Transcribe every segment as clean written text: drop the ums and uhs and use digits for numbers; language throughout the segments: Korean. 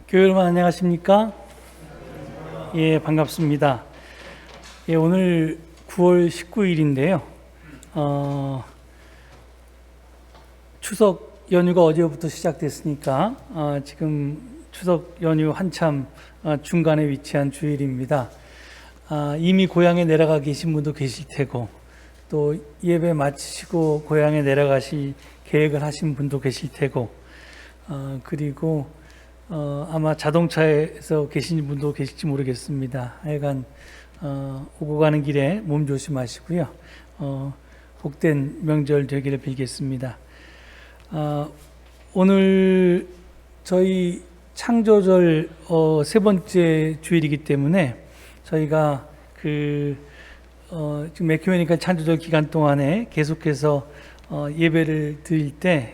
교회 여러분 안녕하십니까? 예, 반갑습니다. 예, 오늘 9월 19일인데요. 추석 연휴가 어제부터 시작됐으니까 지금 추석 연휴 한참 중간에 위치한 주일입니다. 이미 고향에 내려가 계신 분도 계실 테고 또 예배 마치시고 고향에 내려가실 계획을 하신 분도 계실 테고 그리고 아마 자동차에서 계신 분도 계실지 모르겠습니다. 하여간 오고 가는 길에 몸 조심하시고요. 복된 명절 되기를 빌겠습니다. 오늘 저희 창조절 세 번째 주일이기 때문에 저희가 지금 에큐메니컬 창조절 기간 동안에 계속해서 예배를 드릴 때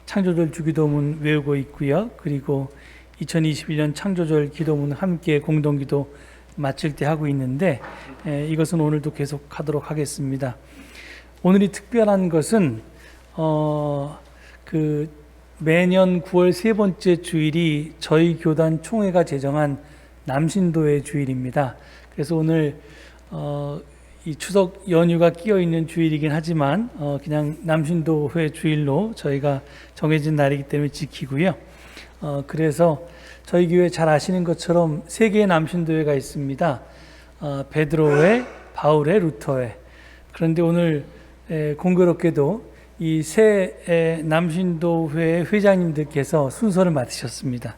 창조절 주기도문 외우고 있고요. 그리고 2021년 창조절 기도문 함께 공동기도 마칠 때 하고 있는데 이것은 오늘도 계속하도록 하겠습니다. 오늘이 특별한 것은 매년 9월 세 번째 주일이 저희 교단 총회가 제정한 남신도의 주일입니다. 그래서 오늘 이 추석 연휴가 끼어 있는 주일이긴 하지만 그냥 남신도회 주일로 저희가 정해진 날이기 때문에 지키고요. 그래서 저희 교회 잘 아시는 것처럼 세 개의 남신도회가 있습니다. 베드로회, 바울회, 루터회. 그런데 오늘 공교롭게도 이 세 남신도회 회장님들께서 순서를 맡으셨습니다.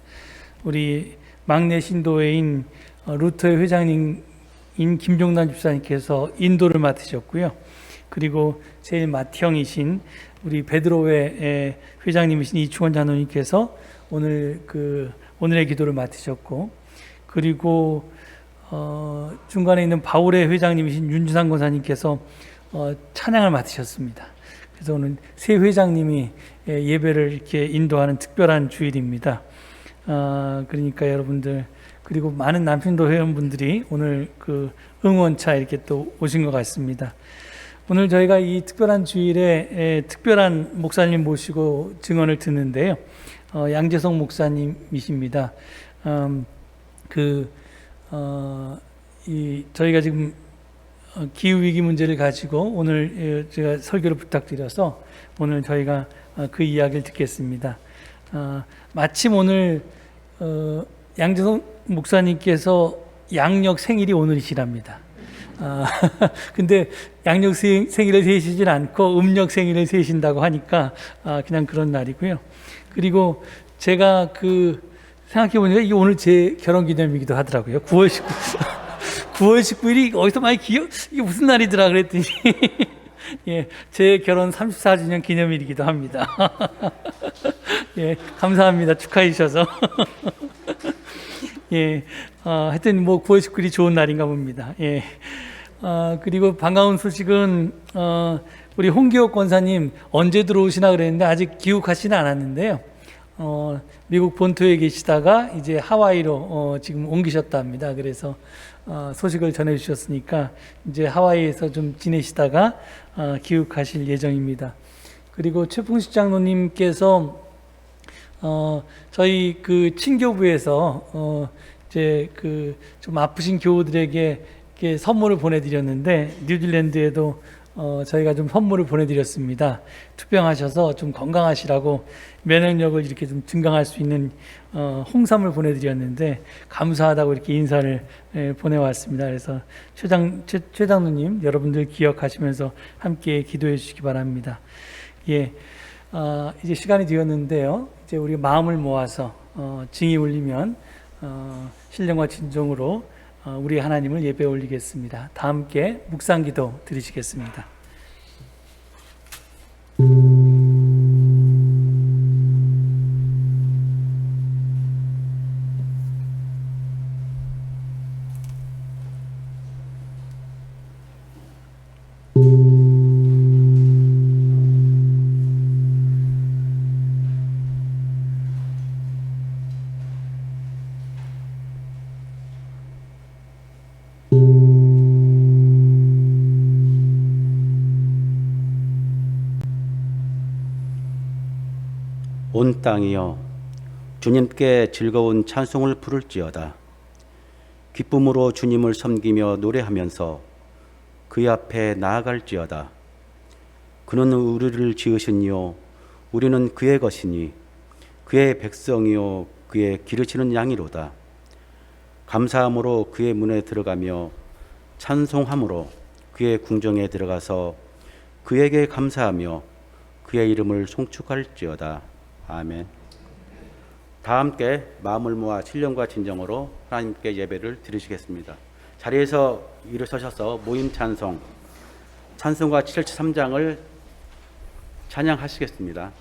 우리 막내 신도회인 루터회 회장님 김종단 집사님께서 인도를 맡으셨고요. 그리고 제일 맏형이신 우리 베드로회 회장님이신 이충원 장로님께서 오늘의 기도를 맡으셨고, 그리고 중간에 있는 바울회 회장님이신 윤주상 권사님께서 찬양을 맡으셨습니다. 그래서 오늘 세 회장님이 예배를 이렇게 인도하는 특별한 주일입니다. 그러니까 여러분들, 그리고 많은 남신도 회원분들이 오늘 응원차 이렇게 또 오신 것 같습니다. 오늘 저희가 이 특별한 주일에 특별한 목사님 모시고 증언을 듣는데요. 양재성 목사님이십니다. 저희가 지금 기후위기 문제를 가지고 오늘 제가 설교를 부탁드려서 오늘 저희가 그 이야기를 듣겠습니다. 마침 오늘 양재성 목사님께서 양력 생일이 오늘이시랍니다. 근데 양력 생일을 세시질 않고 음력 생일을 세신다고 하니까 그냥 그런 날이고요. 그리고 제가 생각해 보니까 이게 오늘 제 결혼 기념이기도 하더라고요. 9월 19일이 어디서 많이 이게 무슨 날이더라 그랬더니 예, 제 결혼 34주년 기념일이기도 합니다. 예, 감사합니다. 축하해 주셔서. 예, 하여튼 9월 19일이 좋은 날인가 봅니다. 예. 그리고 반가운 소식은, 우리 홍기옥 권사님 언제 들어오시나 그랬는데 아직 귀국하시는 않았는데요. 미국 본토에 계시다가 이제 하와이로 지금 옮기셨다 합니다. 그래서 소식을 전해 주셨으니까 이제 하와이에서 좀 지내시다가 귀국하실 예정입니다. 그리고 최풍식 장로님께서 저희 친교부에서 이제 좀 아프신 교우들에게 이렇게 선물을 보내드렸는데 뉴질랜드에도 저희가 좀 선물을 보내드렸습니다. 투병하셔서 좀 건강하시라고 면역력을 이렇게 좀 증강할 수 있는 홍삼을 보내드렸는데 감사하다고 이렇게 인사를 보내왔습니다. 그래서 최 장로님 여러분들 기억하시면서 함께 기도해 주시기 바랍니다. 예, 이제 시간이 되었는데요. 이제 우리 마음을 모아서 징이 울리면 신령과 진정으로 우리 하나님을 예배 올리겠습니다. 다 함께 묵상기도 드리시겠습니다. 온 땅이여 주님께 즐거운 찬송을 부를지어다. 기쁨으로 주님을 섬기며 노래하면서 그의 앞에 나아갈지어다. 그는 우리를 지으시니요 우리는 그의 것이니 그의 백성이요 그의 기르시는 양이로다. 감사함으로 그의 문에 들어가며 찬송함으로 그의 궁정에 들어가서 그에게 감사하며 그의 이름을 송축할지어다. 아멘. 다 함께 마음을 모아 신령과 진정으로 하나님께 예배를 드리시겠습니다. 자리에서 일어서셔서 모임 찬송가 73장을 찬양하시겠습니다.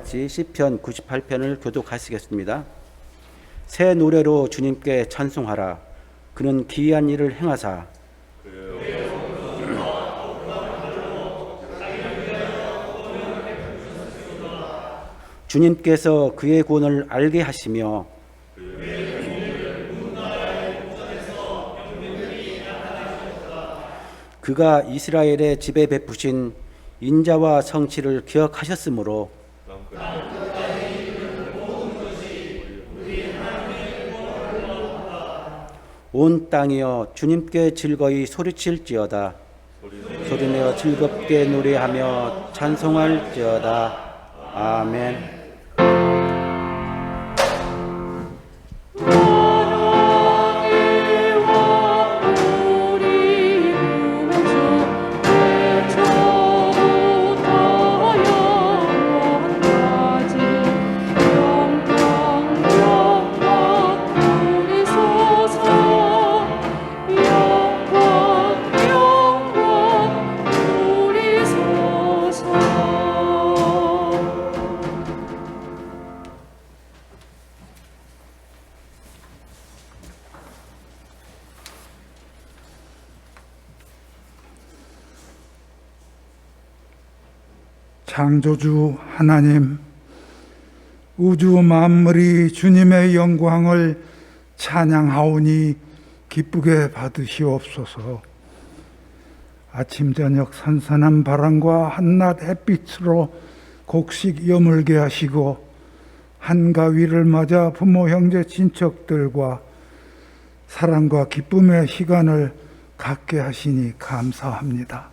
같이 시편 98편을 교독하시겠습니다. 새 노래로 주님께 찬송하라. 그는 기이한 일을 행하사 주님께서 그의 구원을 알게 하시며 그가 이스라엘의 집에 베푸신 인자와 성취를 기억하셨으므로 온 땅이여 주님께 즐거이 소리칠지어다. 소리내어 즐겁게 노래하며 찬송할지어다. 아멘. 주 창조주 하나님, 우주 만물이 주님의 영광을 찬양하오니 기쁘게 받으시옵소서. 아침 저녁 선선한 바람과 한낮 햇빛으로 곡식 여물게 하시고 한가위를 맞아 부모 형제 친척들과 사랑과 기쁨의 시간을 갖게 하시니 감사합니다.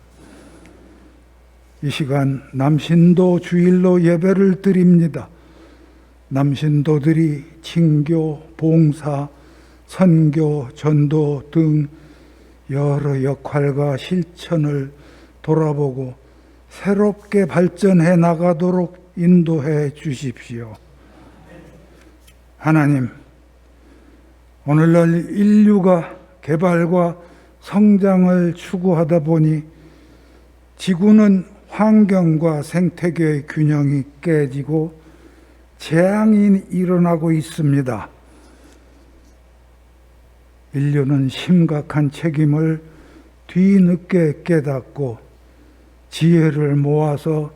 이 시간 남신도 주일로 예배를 드립니다. 남신도들이 징교, 봉사, 선교, 전도 등 여러 역할과 실천을 돌아보고 새롭게 발전해 나가도록 인도해 주십시오. 하나님, 오늘날 인류가 개발과 성장을 추구하다 보니 지구는 환경과 생태계의 균형이 깨지고 재앙이 일어나고 있습니다. 인류는 심각한 책임을 뒤늦게 깨닫고 지혜를 모아서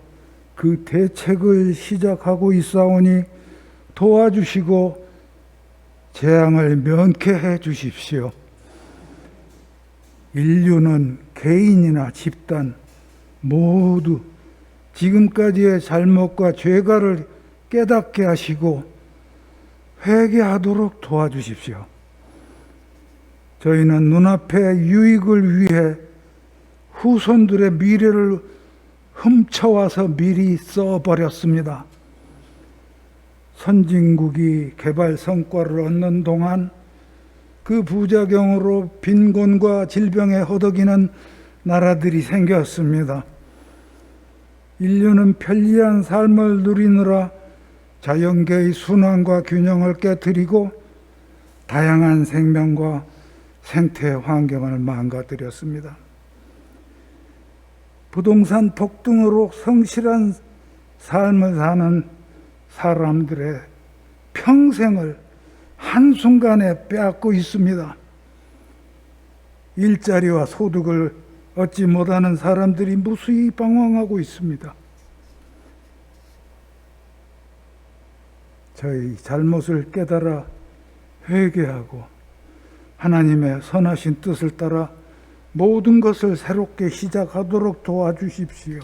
그 대책을 시작하고 있사오니 도와주시고 재앙을 면케해 주십시오. 인류는 개인이나 집단 모두 지금까지의 잘못과 죄가를 깨닫게 하시고 회개하도록 도와주십시오. 저희는 눈앞의 유익을 위해 후손들의 미래를 훔쳐와서 미리 써버렸습니다. 선진국이 개발 성과를 얻는 동안 그 부작용으로 빈곤과 질병에 허덕이는 나라들이 생겼습니다. 인류는 편리한 삶을 누리느라 자연계의 순환과 균형을 깨뜨리고 다양한 생명과 생태 환경을 망가뜨렸습니다. 부동산 폭등으로 성실한 삶을 사는 사람들의 평생을 한순간에 빼앗고 있습니다. 일자리와 소득을 얻지 못하는 사람들이 무수히 방황하고 있습니다. 저희 잘못을 깨달아 회개하고 하나님의 선하신 뜻을 따라 모든 것을 새롭게 시작하도록 도와주십시오.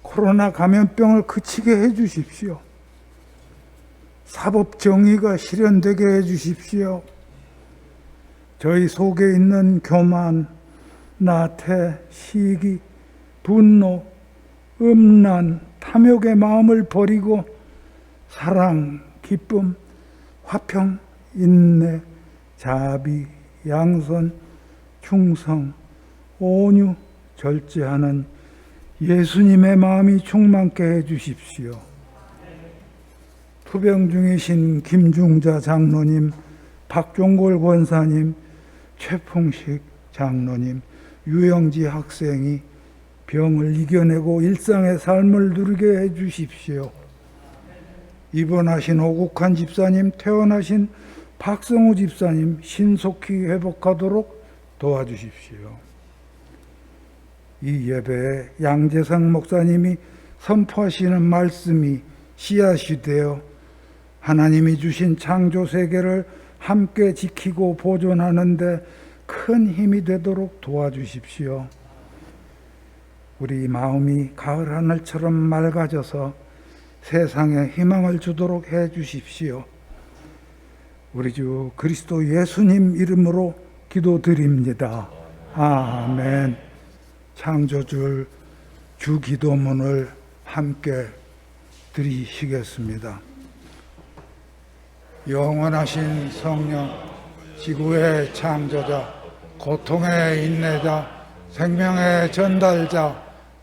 코로나 감염병을 그치게 해주십시오. 사법 정의가 실현되게 해주십시오. 저희 속에 있는 교만, 나태, 시기, 분노, 음란, 탐욕의 마음을 버리고 사랑, 기쁨, 화평, 인내, 자비, 양선, 충성, 온유, 절제하는 예수님의 마음이 충만케 해주십시오. 투병 중이신 김중자 장로님, 박종골 권사님, 최풍식 장로님, 유영지 학생이 병을 이겨내고 일상의 삶을 누리게 해주십시오. 입원하신 오국환 집사님, 퇴원하신 박성우 집사님 신속히 회복하도록 도와주십시오. 이 예배에 양재상 목사님이 선포하시는 말씀이 씨앗이 되어 하나님이 주신 창조 세계를 함께 지키고 보존하는 데 큰 힘이 되도록 도와주십시오. 우리 마음이 가을 하늘처럼 맑아져서 세상에 희망을 주도록 해 주십시오. 우리 주 그리스도 예수님 이름으로 기도드립니다. 아멘. 창조주 주기도문을 함께 드리시겠습니다. 영원하신 성령, 지구의 창조자, 고통의 인내자, 생명의 전달자,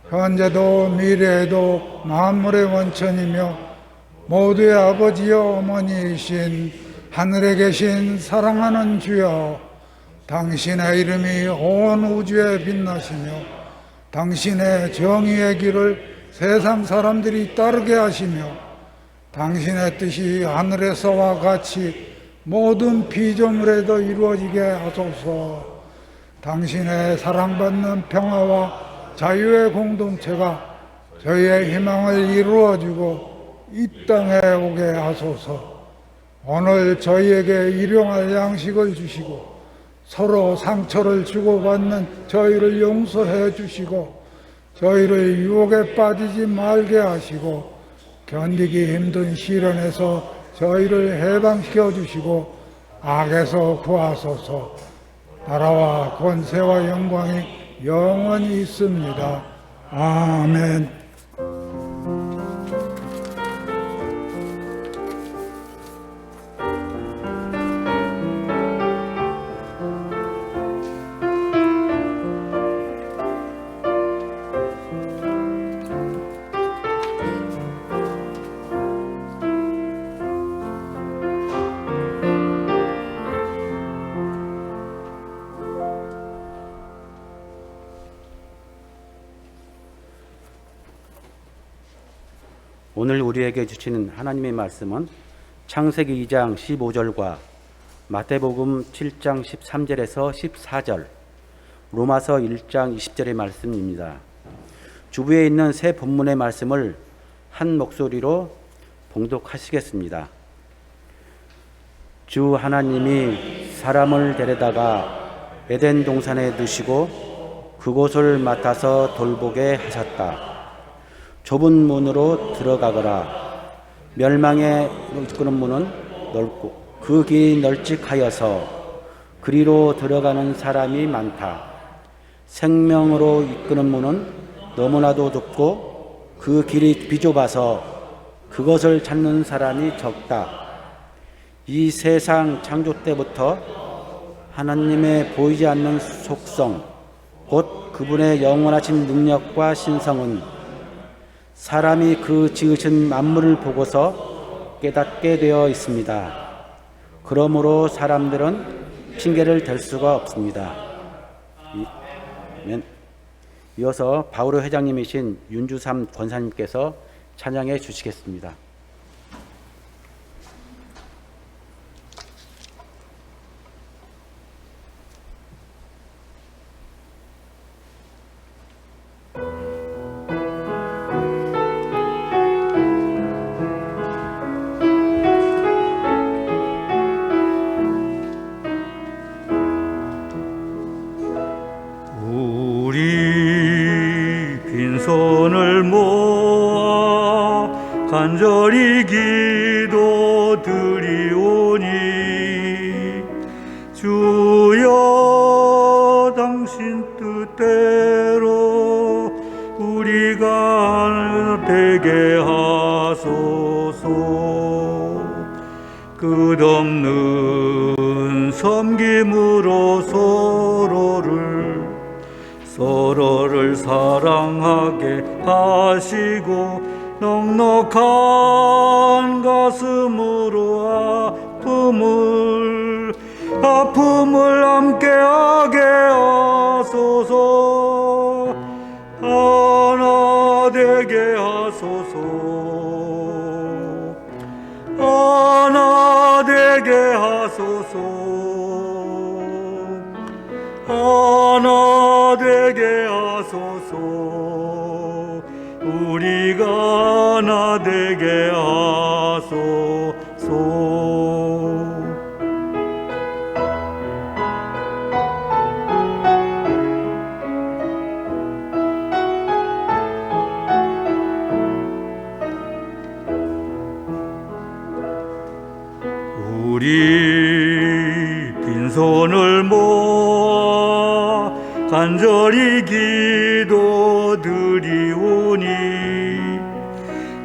현재도 미래에도 만물의 원천이며 모두의 아버지여 어머니이신 하늘에 계신 사랑하는 주여, 당신의 이름이 온 우주에 빛나시며 당신의 정의의 길을 세상 사람들이 따르게 하시며 당신의 뜻이 하늘에서와 같이 모든 피조물에도 이루어지게 하소서. 당신의 사랑받는 평화와 자유의 공동체가 저희의 희망을 이루어주고 이 땅에 오게 하소서. 오늘 저희에게 일용할 양식을 주시고 서로 상처를 주고받는 저희를 용서해 주시고 저희를 유혹에 빠지지 말게 하시고 견디기 힘든 시련에서 저희를 해방시켜 주시고 악에서 구하소서. 나라와 권세와 영광이 영원히 있습니다. 아멘. 오늘 우리에게 주시는 하나님의 말씀은 창세기 2장 15절과 마태복음 7장 13절에서 14절, 로마서 1장 20절의 말씀입니다. 주부에 있는 세 본문의 말씀을 한 목소리로 봉독하시겠습니다. 주 하나님이 사람을 데려다가 에덴 동산에 두시고 그곳을 맡아서 돌보게 하셨다. 좁은 문으로 들어가거라. 멸망에 이끄는 문은 넓고 그 길이 널찍하여서 그리로 들어가는 사람이 많다. 생명으로 이끄는 문은 너무나도 좁고 그 길이 비좁아서 그것을 찾는 사람이 적다. 이 세상 창조 때부터 하나님의 보이지 않는 속성, 곧 그분의 영원하신 능력과 신성은 사람이 그 지으신 만물을 보고서 깨닫게 되어 있습니다. 그러므로 사람들은 핑계를 댈 수가 없습니다. 이어서 바오로 회장님이신 윤주삼 권사님께서 찬양해 주시겠습니다. 손을 모아 간절히 기도드리오니 주여 당신 뜻대로 우리가 되게 하소서. 끝없는 섬김으로 서로를 사랑하게 하시고 넉넉한 가슴으로 아픔을 함께하게 하소서. 하나 되게 하소서. 하나 되게 하소서. 하나 되게 하소서. 우리가 하나 되게 하소서. 우리 빈손을 모아 간절히 기도드리오니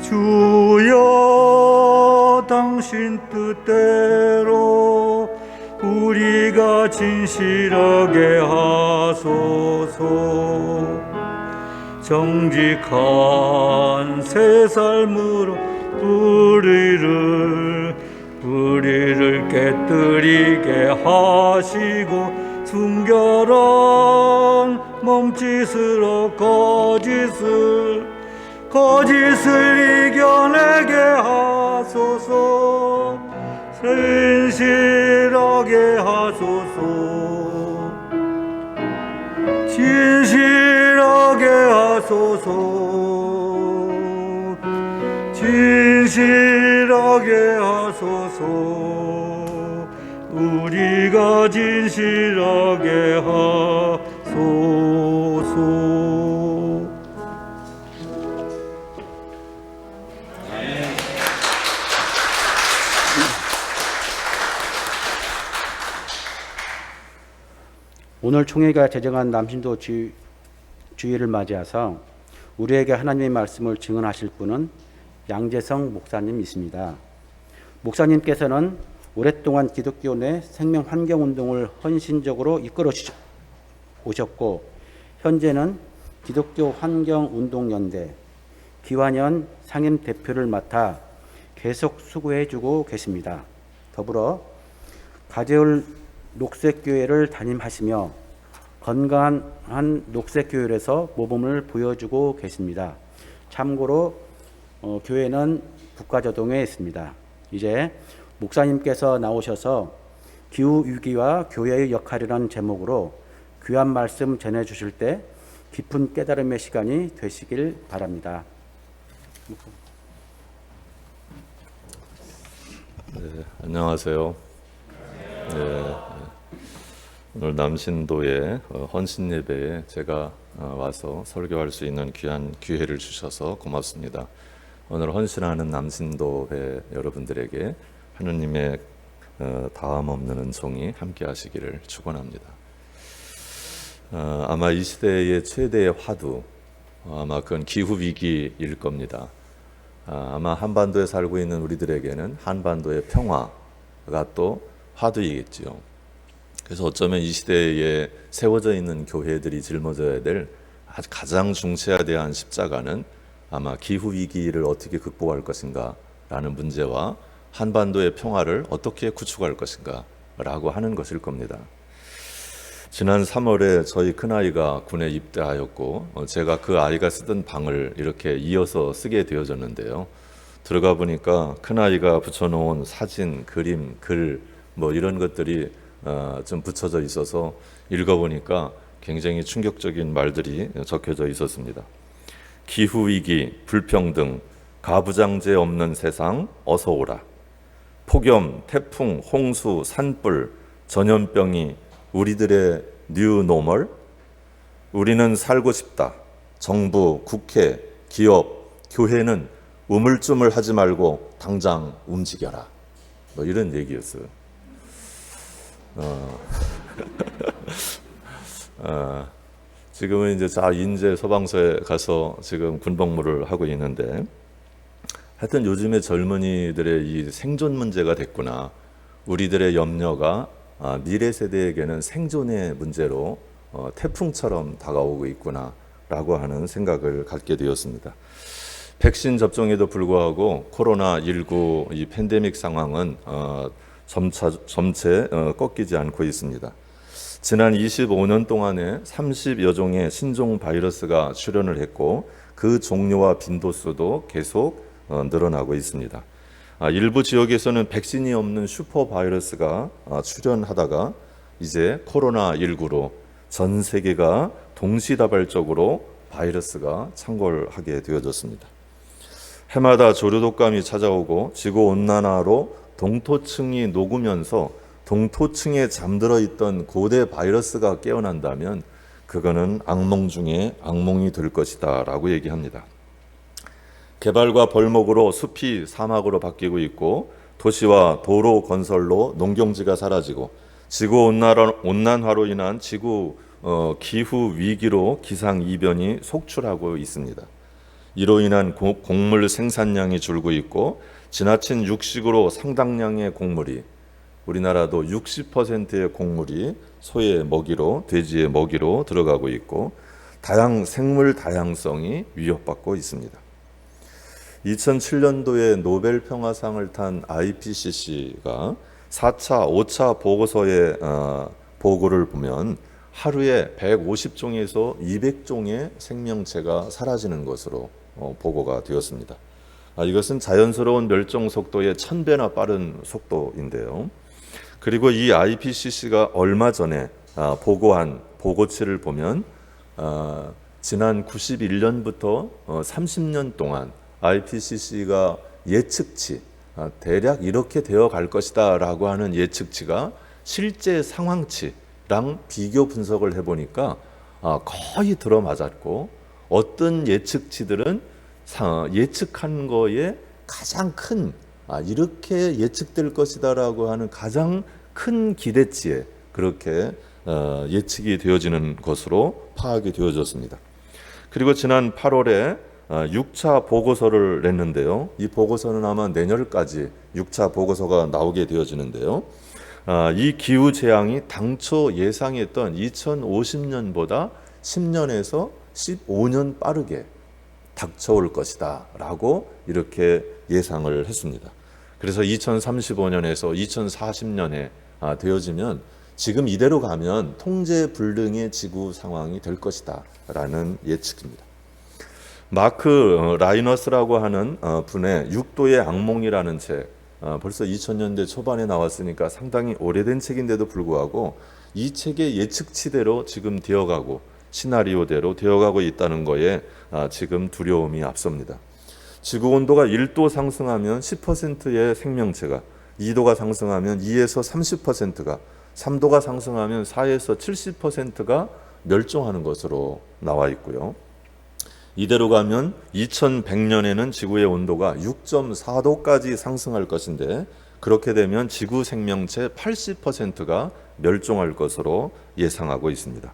주여 당신 뜻대로 우리가 진실하게 하소서. 정직한 새 삶으로 뿌리를 깨뜨리게 하시고 순결한 몸짓으로 거짓을 이겨내게 하소서. 진실하게 하소서. 진실하게 하소서. 진실하게 하소서. 우리가 진실하게 하소서. 오늘 총회가 제정한 남신도 주의를 맞이해서 우리에게 하나님의 말씀을 증언하실 분은 양재성 목사님이십니다. 목사님께서는 오랫동안 기독교 내 생명 환경 운동을 헌신적으로 이끌어 오셨고 현재는 기독교 환경 운동 연대 기환연 상임 대표를 맡아 계속 수고해 주고 계십니다. 더불어 가재울 녹색교회를 담임하시며 건강한 녹색교회에서 모범을 보여주고 계십니다. 참고로 교회는 북가저동에 있습니다. 이제 목사님께서 나오셔서 기후위기와 교회의 역할이라는 제목으로 귀한 말씀 전해주실 때 깊은 깨달음의 시간이 되시길 바랍니다. 네, 안녕하세요. 네, 오늘 남신도의 헌신 예배에 제가 와서 설교할 수 있는 귀한 기회를 주셔서 고맙습니다. 오늘 헌신하는 남신도회 여러분들에게 하느님의 다함 없는 은총이 함께 하시기를 축원합니다. 아마 이 시대의 최대의 화두, 아마 그건 기후 위기일 겁니다. 아마 한반도에 살고 있는 우리들에게는 한반도의 평화가 또 화두이겠지요. 그래서 어쩌면 이 시대에 세워져 있는 교회들이 짊어져야 될 가장 중차대한 십자가는 아마 기후 위기를 어떻게 극복할 것인가 라는 문제와 한반도의 평화를 어떻게 구축할 것인가 라고 하는 것일 겁니다. 지난 3월에 저희 큰아이가 군에 입대하였고 제가 그 아이가 쓰던 방을 이렇게 이어서 쓰게 되어졌는데요. 들어가 보니까 큰아이가 붙여놓은 사진, 그림, 글 이런 것들이 좀 붙여져 있어서 읽어보니까 굉장히 충격적인 말들이 적혀져 있었습니다. 기후위기, 불평등, 가부장제 없는 세상 어서 오라. 폭염, 태풍, 홍수, 산불, 전염병이 우리들의 뉴노멀? 우리는 살고 싶다. 정부, 국회, 기업, 교회는 우물쭈물하지 말고 당장 움직여라. 이런 얘기였어요. 지금은 이제 인제 소방서에 가서 지금 군복무를 하고 있는데 하여튼 요즘에 젊은이들의 이 생존 문제가 됐구나. 우리들의 염려가 미래 세대에게는 생존의 문제로 태풍처럼 다가오고 있구나 라고 하는 생각을 갖게 되었습니다. 백신 접종에도 불구하고 코로나19 이 팬데믹 상황은 점체 꺾이지 않고 있습니다. 지난 25년 동안에 30여 종의 신종 바이러스가 출현을 했고 그 종류와 빈도수도 계속 늘어나고 있습니다. 일부 지역에서는 백신이 없는 슈퍼 바이러스가 출현하다가 이제 코로나19로 전 세계가 동시다발적으로 바이러스가 창궐하게 되어졌습니다. 해마다 조류독감이 찾아오고 지구온난화로 동토층이 녹으면서 동토층에 잠들어 있던 고대 바이러스가 깨어난다면 그거는 악몽 중에 악몽이 될 것이다 라고 얘기합니다. 개발과 벌목으로 숲이 사막으로 바뀌고 있고 도시와 도로 건설로 농경지가 사라지고 지구온난화로 인한 지구 기후 위기로 기상이변이 속출하고 있습니다. 이로 인한 곡물 생산량이 줄고 있고 지나친 육식으로 상당량의 곡물이 우리나라도 60%의 곡물이 소의 먹이로 돼지의 먹이로 들어가고 있고 생물 다양성이 위협받고 있습니다. 2007년도에 노벨 평화상을 탄 IPCC가 4차, 5차 보고서의 보고를 보면 하루에 150종에서 200종의 생명체가 사라지는 것으로 보고가 되었습니다. 이것은 자연스러운 멸종 속도의 1000배나 빠른 속도인데요. 그리고 이 IPCC가 얼마 전에 보고한 보고치를 보면 지난 91년부터 30년 동안 IPCC가 예측치, 대략 이렇게 되어 갈 것이다 라고 하는 예측치가 실제 상황치랑 비교 분석을 해보니까 거의 들어맞았고, 어떤 예측치들은 예측한 거에 가장 큰 이렇게 예측될 것이다라고 하는 가장 큰 기대치에 그렇게 예측이 되어지는 것으로 파악이 되어졌습니다. 그리고 지난 8월에 6차 보고서를 냈는데요. 이 보고서는 아마 내년까지 6차 보고서가 나오게 되어지는데요. 이 기후 재앙이 당초 예상했던 2050년보다 10년에서 15년 빠르게 닥쳐올 것이다 라고 이렇게 예상을 했습니다. 그래서 2035년에서 2040년에 되어지면 지금 이대로 가면 통제 불능의 지구 상황이 될 것이다 라는 예측입니다. 마크 라이너스라고 하는 분의 6도의 악몽이라는 책, 벌써 2000년대 초반에 나왔으니까 상당히 오래된 책인데도 불구하고 이 책의 예측치대로 지금 되어가고 시나리오대로 되어가고 있다는 거에 지금 두려움이 앞섭니다. 지구 온도가 1도 상승하면 10%의 생명체가, 2도가 상승하면 2에서 30%가, 3도가 상승하면 4에서 70%가 멸종하는 것으로 나와 있고요. 이대로 가면 2100년에는 지구의 온도가 6.4도까지 상승할 것인데, 그렇게 되면 지구 생명체 80%가 멸종할 것으로 예상하고 있습니다.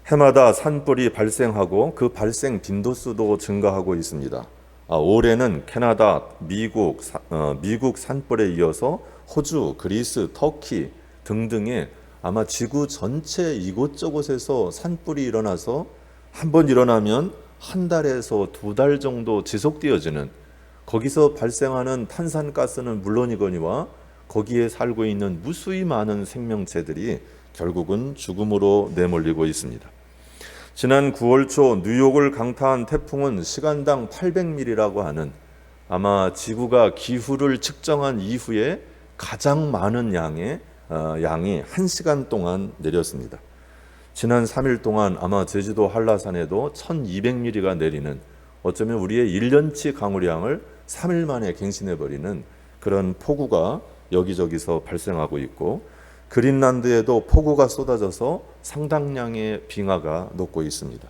해마다 산불이 발생하고 그 발생 빈도수도 증가하고 있습니다. 올해는 캐나다, 미국 산불에 이어서 호주, 그리스, 터키 등등의 아마 지구 전체 이곳저곳에서 산불이 일어나서 한 번 일어나면 한 달에서 2달 정도 지속되어지는, 거기서 발생하는 탄산가스는 물론이거니와 거기에 살고 있는 무수히 많은 생명체들이 결국은 죽음으로 내몰리고 있습니다. 지난 9월 초 뉴욕을 강타한 태풍은 시간당 800mm라고 하는, 아마 지구가 기후를 측정한 이후에 가장 많은 양이 1시간 동안 내렸습니다. 지난 3일 동안 아마 제주도 한라산에도 1200mm가 내리는, 어쩌면 우리의 1년치 강우량을 3일 만에 갱신해버리는 그런 폭우가 여기저기서 발생하고 있고, 그린란드에도 폭우가 쏟아져서 상당량의 빙하가 녹고 있습니다.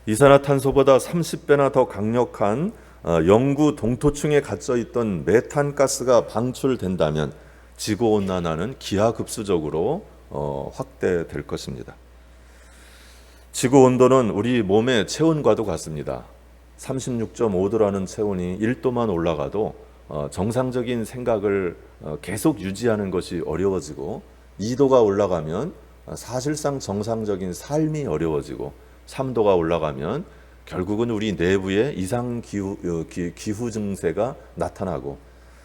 이산화탄소보다 30배나 더 강력한 영구 동토층에 갇혀 있던 메탄가스가 방출된다면 지구온난화는 기하급수적으로 확대될 것입니다. 지구온도는 우리 몸의 체온과도 같습니다. 36.5도라는 체온이 1도만 올라가도 정상적인 생각을 계속 유지하는 것이 어려워지고, 2도가 올라가면 사실상 정상적인 삶이 어려워지고, 3도가 올라가면 결국은 우리 내부에 이상 기후 증세가 나타나고,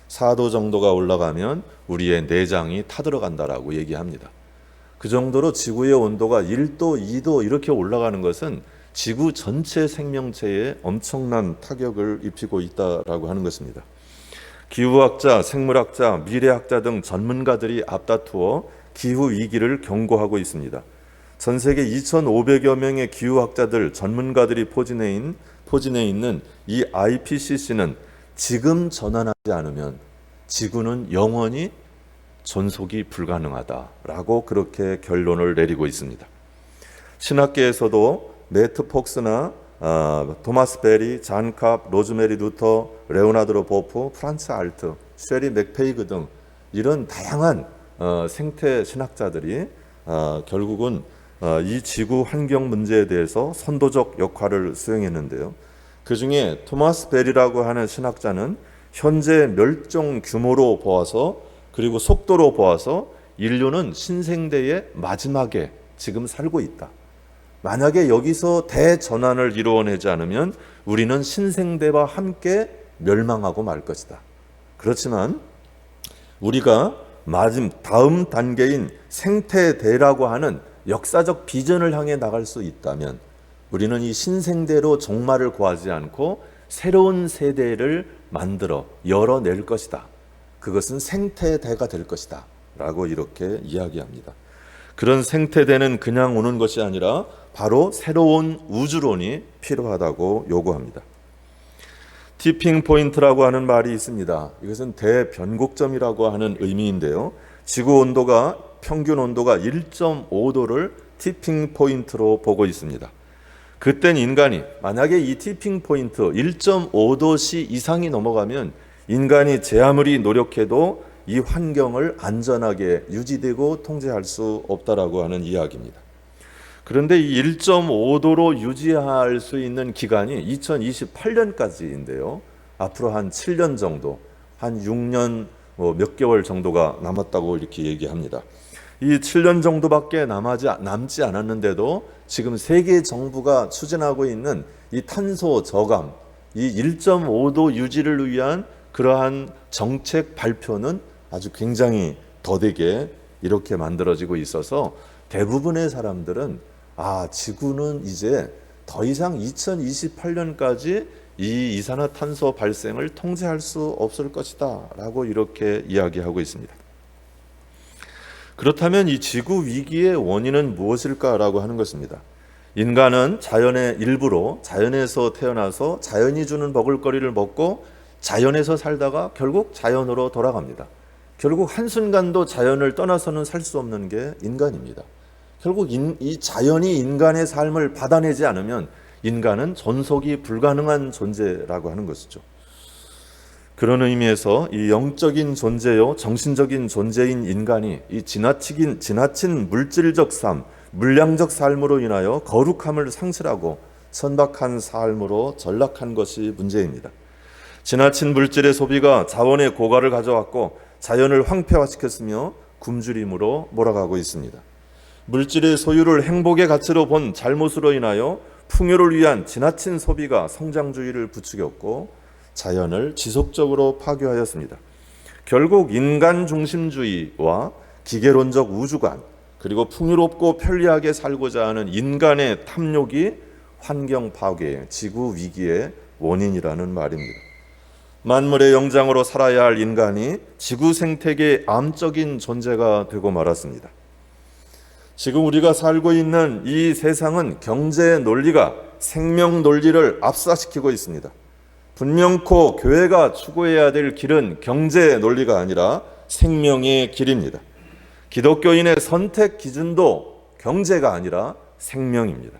4도 정도가 올라가면 우리의 내장이 타들어간다라고 얘기합니다. 그 정도로 지구의 온도가 1도, 2도 이렇게 올라가는 것은 지구 전체 생명체에 엄청난 타격을 입히고 있다라고 하는 것입니다. 기후학자, 생물학자, 미래학자 등 전문가들이 앞다투어 기후 위기를 경고하고 있습니다. 전 세계 2,500여 명의 기후학자들, 전문가들이 포진해 있는 이 IPCC는 지금 전환하지 않으면 지구는 영원히 존속이 불가능하다라고 그렇게 결론을 내리고 있습니다. 신학계에서도 매트 폭스나 토마스 베리, 잔 캅, 로즈메리 루터, 레오나르도 보프, 프란츠 알트, 쉐리 맥페이그 등 이런 다양한 생태 신학자들이 결국은 이 지구 환경 문제에 대해서 선도적 역할을 수행했는데요. 그 중에 토마스 베리라고 하는 신학자는 현재 멸종 규모로 보아서, 그리고 속도로 보아서 인류는 신생대의 마지막에 지금 살고 있다. 만약에 여기서 대전환을 이루어내지 않으면 우리는 신생대와 함께 멸망하고 말 것이다. 그렇지만 우리가 다음 단계인 생태대라고 하는 역사적 비전을 향해 나갈 수 있다면 우리는 이 신생대로 종말을 구하지 않고 새로운 세대를 만들어 열어낼 것이다. 그것은 생태대가 될 것이다 라고 이렇게 이야기합니다. 그런 생태대는 그냥 오는 것이 아니라 바로 새로운 우주론이 필요하다고 요구합니다. 티핑 포인트라고 하는 말이 있습니다. 이것은 대변곡점이라고 하는 의미인데요. 지구 온도가 평균 온도가 1.5도를 티핑 포인트로 보고 있습니다. 그땐 인간이 만약에 이 티핑 포인트 1.5도씨 이상이 넘어가면 인간이 제 아무리 노력해도 이 환경을 안전하게 유지되고 통제할 수 없다라고 하는 이야기입니다. 그런데 이 1.5도로 유지할 수 있는 기간이 2028년까지인데요. 앞으로 한 7년 정도, 한 6년 몇 개월 정도가 남았다고 이렇게 얘기합니다. 이 7년 정도밖에 남지 않았는데도 지금 세계 정부가 추진하고 있는 이 탄소 저감, 이 1.5도 유지를 위한 그러한 정책 발표는 아주 굉장히 더디게 이렇게 만들어지고 있어서 대부분의 사람들은 지구는 이제 더 이상 2028년까지 이 이산화탄소 발생을 통제할 수 없을 것이다 라고 이렇게 이야기하고 있습니다. 그렇다면 이 지구 위기의 원인은 무엇일까라고 하는 것입니다. 인간은 자연의 일부로 자연에서 태어나서 자연이 주는 먹을거리를 먹고 자연에서 살다가 결국 자연으로 돌아갑니다. 결국 한순간도 자연을 떠나서는 살 수 없는 게 인간입니다. 결국 이 자연이 인간의 삶을 받아내지 않으면 인간은 존속이 불가능한 존재라고 하는 것이죠. 그런 의미에서 이 영적인 존재요 정신적인 존재인 인간이 이 지나친 물질적 삶, 물량적 삶으로 인하여 거룩함을 상실하고 천박한 삶으로 전락한 것이 문제입니다. 지나친 물질의 소비가 자원의 고갈을 가져왔고 자연을 황폐화시켰으며 굶주림으로 몰아가고 있습니다. 물질의 소유를 행복의 가치로 본 잘못으로 인하여 풍요를 위한 지나친 소비가 성장주의를 부추겼고 자연을 지속적으로 파괴하였습니다. 결국 인간 중심주의와 기계론적 우주관 그리고 풍요롭고 편리하게 살고자 하는 인간의 탐욕이 환경 파괴, 지구 위기의 원인이라는 말입니다. 만물의 영장으로 살아야 할 인간이 지구 생태계의 암적인 존재가 되고 말았습니다. 지금 우리가 살고 있는 이 세상은 경제 논리가 생명 논리를 압사시키고 있습니다. 분명코 교회가 추구해야 될 길은 경제 논리가 아니라 생명의 길입니다. 기독교인의 선택 기준도 경제가 아니라 생명입니다.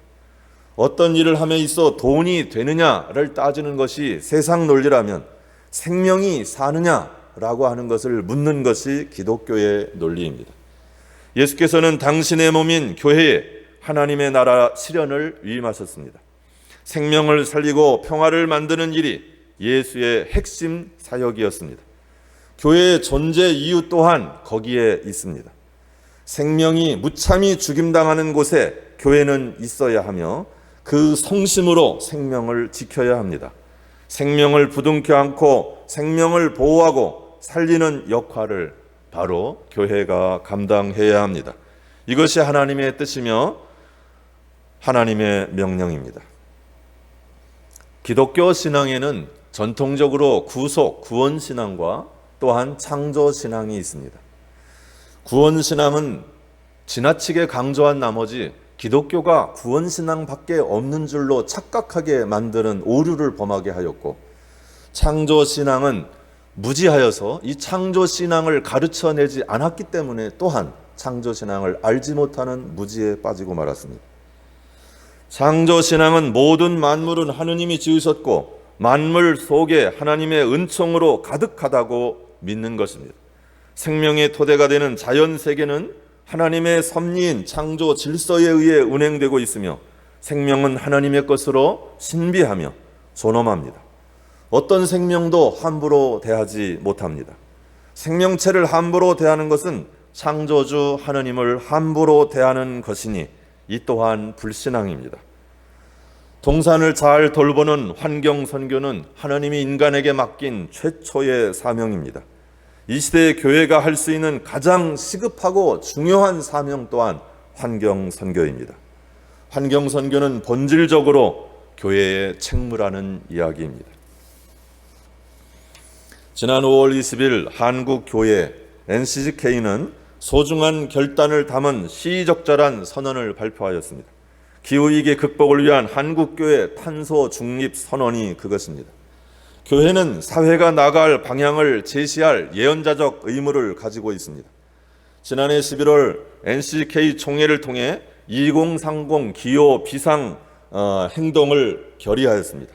어떤 일을 함에 있어 돈이 되느냐를 따지는 것이 세상 논리라면 생명이 사느냐라고 하는 것을 묻는 것이 기독교의 논리입니다. 예수께서는 당신의 몸인 교회에 하나님의 나라 실현을 위임하셨습니다. 생명을 살리고 평화를 만드는 일이 예수의 핵심 사역이었습니다. 교회의 존재 이유 또한 거기에 있습니다. 생명이 무참히 죽임당하는 곳에 교회는 있어야 하며 그 성심으로 생명을 지켜야 합니다. 생명을 부둥켜 안고 생명을 보호하고 살리는 역할을 바로 교회가 감당해야 합니다. 이것이 하나님의 뜻이며 하나님의 명령입니다. 기독교 신앙에는 전통적으로 구원 신앙과 또한 창조 신앙이 있습니다. 구원 신앙은 지나치게 강조한 나머지 기독교가 구원 신앙밖에 없는 줄로 착각하게 만드는 오류를 범하게 하였고, 창조 신앙은 무지하여서 이 창조 신앙을 가르쳐내지 않았기 때문에 또한 창조 신앙을 알지 못하는 무지에 빠지고 말았습니다. 창조 신앙은 모든 만물은 하느님이 지으셨고 만물 속에 하나님의 은총으로 가득하다고 믿는 것입니다. 생명의 토대가 되는 자연 세계는 하나님의 섭리인 창조 질서에 의해 운행되고 있으며 생명은 하나님의 것으로 신비하며 존엄합니다. 어떤 생명도 함부로 대하지 못합니다. 생명체를 함부로 대하는 것은 창조주 하나님을 함부로 대하는 것이니 이 또한 불신앙입니다. 동산을 잘 돌보는 환경 선교는 하나님이 인간에게 맡긴 최초의 사명입니다. 이 시대의 교회가 할 수 있는 가장 시급하고 중요한 사명 또한 환경 선교입니다. 환경 선교는 본질적으로 교회의 책무라는 이야기입니다. 지난 5월 20일 한국교회 NCGK는 소중한 결단을 담은 시의적절한 선언을 발표하였습니다. 기후위기 극복을 위한 한국교회 탄소 중립 선언이 그것입니다. 교회는 사회가 나아갈 방향을 제시할 예언자적 의무를 가지고 있습니다. 지난해 11월 NCK 총회를 통해 2030 기후 비상 행동을 결의하였습니다.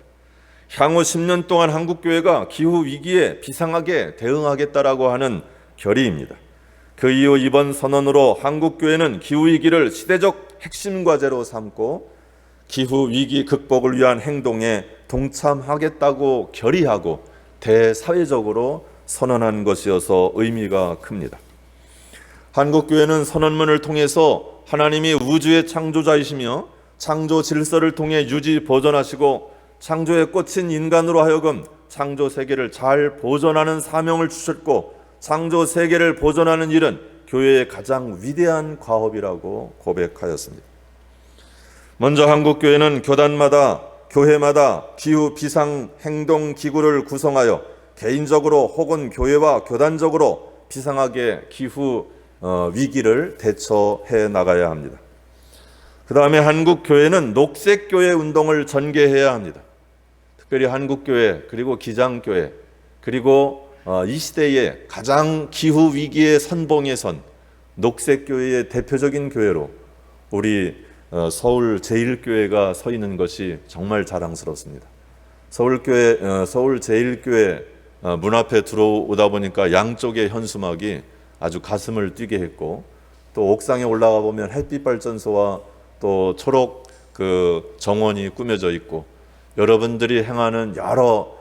향후 10년 동안 한국교회가 기후 위기에 비상하게 대응하겠다라고 하는 결의입니다. 그 이후 이번 선언으로 한국교회는 기후 위기를 시대적 핵심 과제로 삼고 기후 위기 극복을 위한 행동에 동참하겠다고 결의하고 대사회적으로 선언한 것이어서 의미가 큽니다. 한국교회는 선언문을 통해서 하나님이 우주의 창조자이시며 창조 질서를 통해 유지 보존하시고 창조에 꽂힌 인간으로 하여금 창조 세계를 잘 보존하는 사명을 주셨고 창조 세계를 보존하는 일은 교회의 가장 위대한 과업이라고 고백하였습니다. 먼저 한국교회는 교단마다 교회마다 기후 비상 행동 기구를 구성하여 개인적으로 혹은 교회와 교단적으로 비상하게 기후 위기를 대처해 나가야 합니다. 그 다음에 한국교회는 녹색교회 운동을 전개해야 합니다. 특별히 한국교회 그리고 기장교회 그리고 이 시대에 가장 기후 위기의 선봉에 선 녹색교회의 대표적인 교회로 우리 서울 제1교회가 서 있는 것이 정말 자랑스럽습니다. 서울 제1교회 문 앞에 들어오다 보니까 양쪽의 현수막이 아주 가슴을 뛰게 했고 또 옥상에 올라가 보면 햇빛 발전소와 또 초록 그 정원이 꾸며져 있고 여러분들이 행하는 여러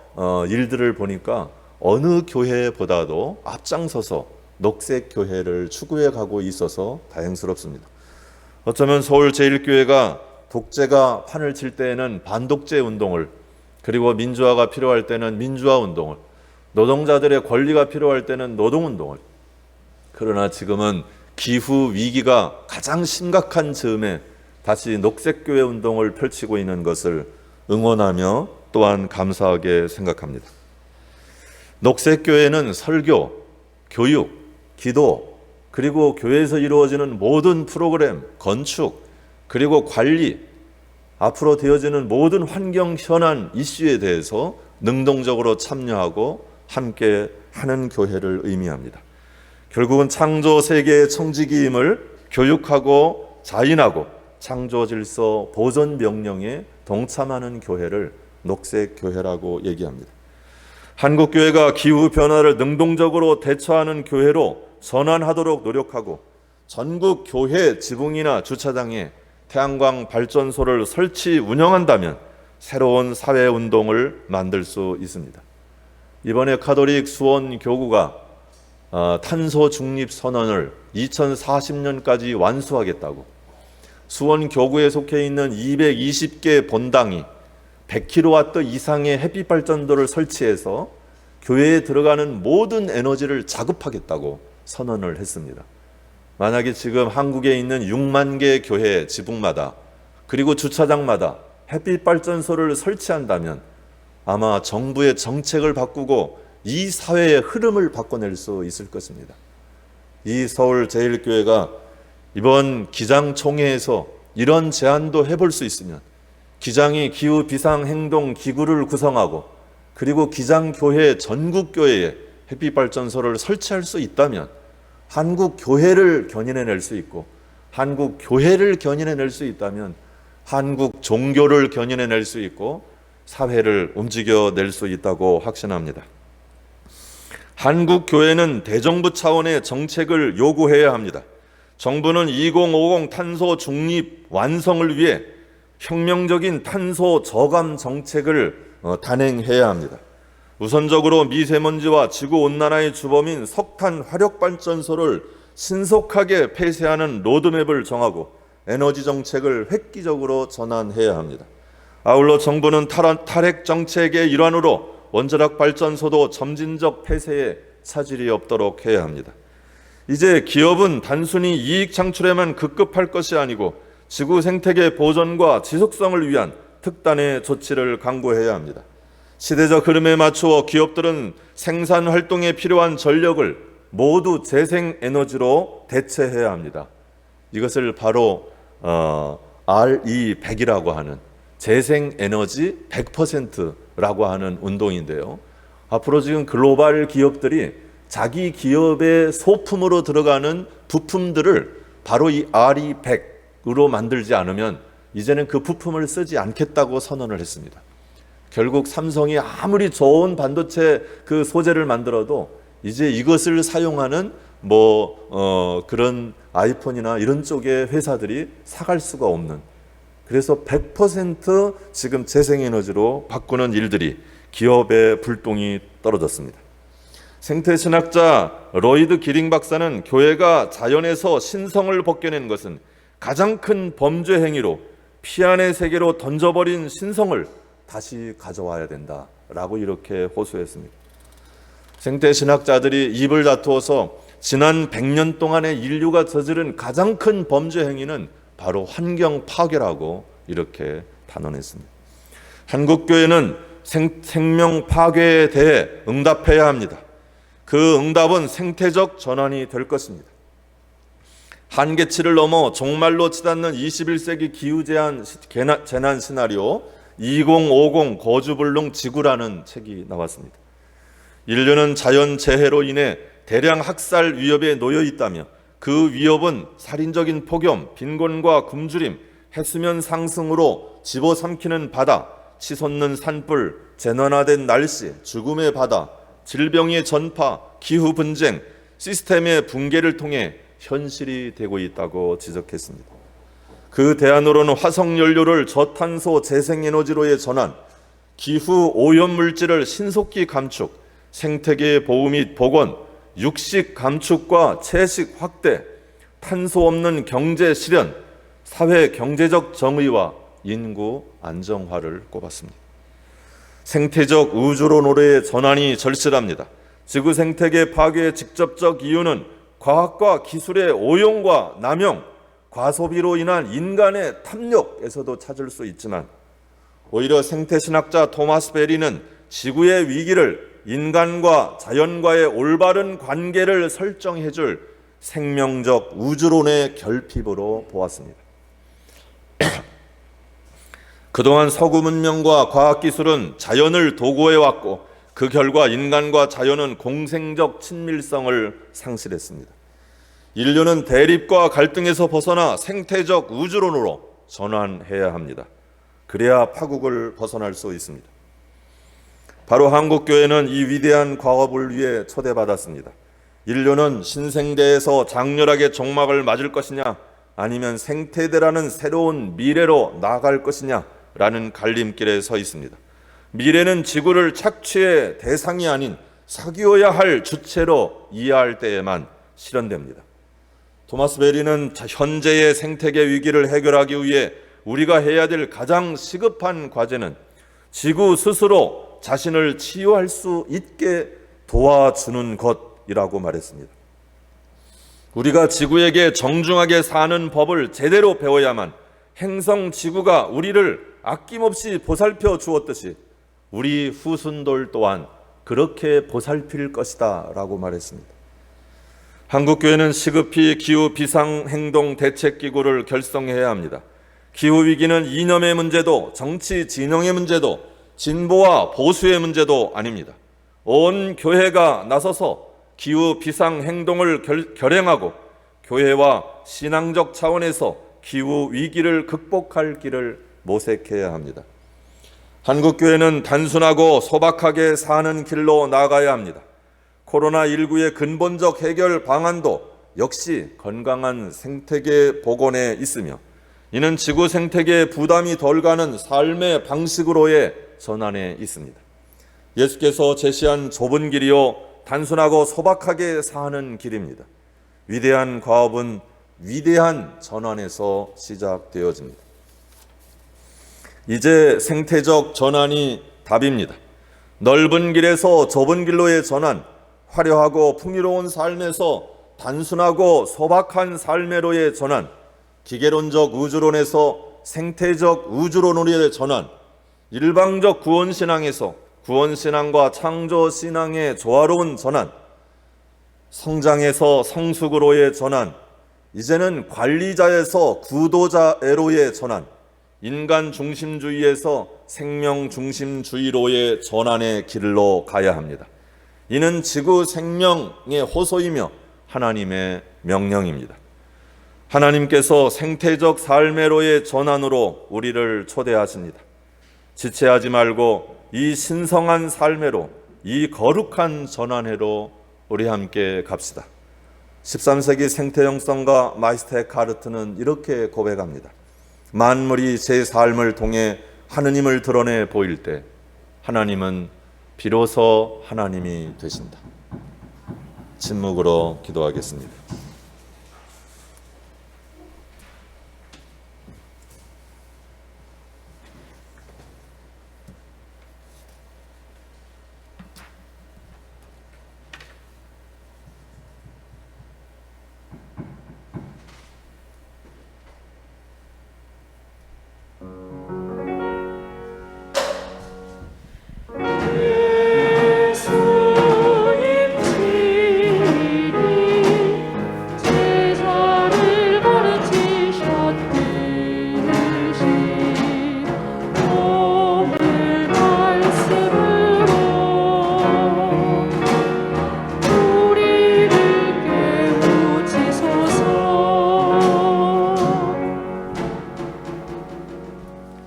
일들을 보니까 어느 교회보다도 앞장서서 녹색 교회를 추구해 가고 있어서 다행스럽습니다. 어쩌면 서울 제1교회가 독재가 판을 칠 때에는 반독재 운동을 그리고 민주화가 필요할 때는 민주화 운동을 노동자들의 권리가 필요할 때는 노동 운동을 그러나 지금은 기후 위기가 가장 심각한 즈음에 다시 녹색교회 운동을 펼치고 있는 것을 응원하며 또한 감사하게 생각합니다. 녹색교회는 설교, 교육, 기도 그리고 교회에서 이루어지는 모든 프로그램, 건축 그리고 관리 앞으로 되어지는 모든 환경 현안 이슈에 대해서 능동적으로 참여하고 함께 하는 교회를 의미합니다. 결국은 창조 세계의 청지기임을 교육하고 자인하고 창조 질서 보존 명령에 동참하는 교회를 녹색 교회라고 얘기합니다. 한국 교회가 기후 변화를 능동적으로 대처하는 교회로 전환하도록 노력하고 전국 교회 지붕이나 주차장에 태양광 발전소를 설치 운영한다면 새로운 사회 운동을 만들 수 있습니다. 이번에 카톨릭 수원 교구가 탄소 중립 선언을 2040년까지 완수하겠다고 수원 교구에 속해 있는 220개 본당이 100kW 이상의 햇빛 발전도를 설치해서 교회에 들어가는 모든 에너지를 자급하겠다고 선언을 했습니다. 만약에 지금 한국에 있는 6만 개 교회 지붕마다 그리고 주차장마다 햇빛 발전소를 설치한다면 아마 정부의 정책을 바꾸고 이 사회의 흐름을 바꿔낼 수 있을 것입니다. 이 서울 제1교회가 이번 기장총회에서 이런 제안도 해볼 수 있으면 기장이 기후 비상 행동 기구를 구성하고 그리고 기장교회 전국교회에 햇빛 발전소를 설치할 수 있다면 한국 교회를 견인해낼 수 있고 한국 교회를 견인해낼 수 있다면 한국 종교를 견인해낼 수 있고 사회를 움직여낼 수 있다고 확신합니다. 한국 교회는 대정부 차원의 정책을 요구해야 합니다. 정부는 2050 탄소 중립 완성을 위해 혁명적인 탄소 저감 정책을 단행해야 합니다. 우선적으로 미세먼지와 지구온난화의 주범인 석탄 화력발전소를 신속하게 폐쇄하는 로드맵을 정하고 에너지 정책을 획기적으로 전환해야 합니다. 아울러 정부는 탈핵 정책의 일환으로 원자력 발전소도 점진적 폐쇄에 차질이 없도록 해야 합니다. 이제 기업은 단순히 이익 창출에만 급급할 것이 아니고 지구 생태계 보존과 지속성을 위한 특단의 조치를 강구해야 합니다. 시대적 흐름에 맞추어 기업들은 생산 활동에 필요한 전력을 모두 재생에너지로 대체해야 합니다. 이것을 바로 RE100이라고 하는 재생에너지 100% 라고 하는 운동인데요. 앞으로 지금 글로벌 기업들이 자기 기업의 소품으로 들어가는 부품들을 바로 이 RE100으로 만들지 않으면 이제는 그 부품을 쓰지 않겠다고 선언을 했습니다. 결국 삼성이 아무리 좋은 반도체 그 소재를 만들어도 이제 이것을 사용하는 그런 아이폰이나 이런 쪽의 회사들이 사갈 수가 없는, 그래서 100% 지금 재생에너지로 바꾸는 일들이 기업의 불똥이 떨어졌습니다. 생태신학자 로이드 기링 박사는 교회가 자연에서 신성을 벗겨낸 것은 가장 큰 범죄 행위로 피안의 세계로 던져버린 신성을 다시 가져와야 된다라고 이렇게 호소했습니다. 생태신학자들이 입을 다투어서 지난 100년 동안의 인류가 저지른 가장 큰 범죄 행위는 바로 환경 파괴라고 이렇게 단언했습니다. 한국교회는 생명 파괴에 대해 응답해야 합니다. 그 응답은 생태적 전환이 될 것입니다. 한계치를 넘어 종말로 치닫는 21세기 기후재난 재난 시나리오 2050 거주불능 지구라는 책이 나왔습니다. 인류는 자연재해로 인해 대량 학살 위협에 놓여 있다며 그 위협은 살인적인 폭염, 빈곤과 굶주림, 해수면 상승으로 집어삼키는 바다, 치솟는 산불, 재난화된 날씨, 죽음의 바다, 질병의 전파, 기후 분쟁, 시스템의 붕괴를 통해 현실이 되고 있다고 지적했습니다. 그 대안으로는 화석연료를 저탄소 재생에너지로의 전환, 기후 오염 물질을 신속히 감축, 생태계 보호 및 복원, 육식 감축과 채식 확대, 탄소 없는 경제 실현, 사회 경제적 정의와 인구 안정화를 꼽았습니다. 생태적 우주론으로의 전환이 절실합니다. 지구 생태계 파괴의 직접적 이유는 과학과 기술의 오용과 남용, 과소비로 인한 인간의 탐욕에서도 찾을 수 있지만 오히려 생태신학자 토마스 베리는 지구의 위기를 인간과 자연과의 올바른 관계를 설정해줄 생명적 우주론의 결핍으로 보았습니다. 그동안 서구 문명과 과학기술은 자연을 도구해왔고 그 결과 인간과 자연은 공생적 친밀성을 상실했습니다. 인류는 대립과 갈등에서 벗어나 생태적 우주론으로 전환해야 합니다. 그래야 파국을 벗어날 수 있습니다. 바로 한국교회는 이 위대한 과업을 위해 초대받았습니다. 인류는 신생대에서 장렬하게 종막을 맞을 것이냐 아니면 생태대라는 새로운 미래로 나아갈 것이냐 라는 갈림길에 서 있습니다. 미래는 지구를 착취의 대상이 아닌 사귀어야 할 주체로 이해할 때에만 실현됩니다. 토마스 베리는 현재의 생태계 위기를 해결하기 위해 우리가 해야 될 가장 시급한 과제는 지구 스스로 자신을 치유할 수 있게 도와주는 것이라고 말했습니다. 우리가 지구에게 정중하게 사는 법을 제대로 배워야만 행성 지구가 우리를 아낌없이 보살펴 주었듯이 우리 후손들 또한 그렇게 보살필 것이다 라고 말했습니다. 한국교회는 시급히 기후 비상행동 대책기구를 결성해야 합니다. 기후위기는 이념의 문제도 정치 진영의 문제도 진보와 보수의 문제도 아닙니다. 온 교회가 나서서 기후 비상행동을 결행하고 교회와 신앙적 차원에서 기후 위기를 극복할 길을 모색해야 합니다. 한국교회는 단순하고 소박하게 사는 길로 나아가야 합니다. 코로나19의 근본적 해결 방안도 역시 건강한 생태계 복원에 있으며 이는 지구 생태계에 부담이 덜 가는 삶의 방식으로의 전환에 있습니다. 예수께서 제시한 좁은 길이요 단순하고 소박하게 사는 길입니다. 위대한 과업은 위대한 전환에서 시작되어집니다. 이제 생태적 전환이 답입니다. 넓은 길에서 좁은 길로의 전환, 화려하고 풍요로운 삶에서 단순하고 소박한 삶으로의 전환, 기계론적 우주론에서 생태적 우주론으로의 전환, 일방적 구원신앙에서 구원신앙과 창조신앙의 조화로운 전환, 성장에서 성숙으로의 전환, 이제는 관리자에서 구도자애로의 전환, 인간 중심주의에서 생명 중심주의로의 전환의 길로 가야 합니다. 이는 지구 생명의 호소이며 하나님의 명령입니다. 하나님께서 생태적 삶의로의 전환으로 우리를 초대하십니다. 지체하지 말고 이 신성한 삶의로, 이 거룩한 전환회로 우리 함께 갑시다. 13세기 생태 영성가 마이스터 에카르트는 이렇게 고백합니다. 만물이 제 삶을 통해 하느님을 드러내 보일 때 하나님은 비로소 하나님이 되신다. 침묵으로 기도하겠습니다.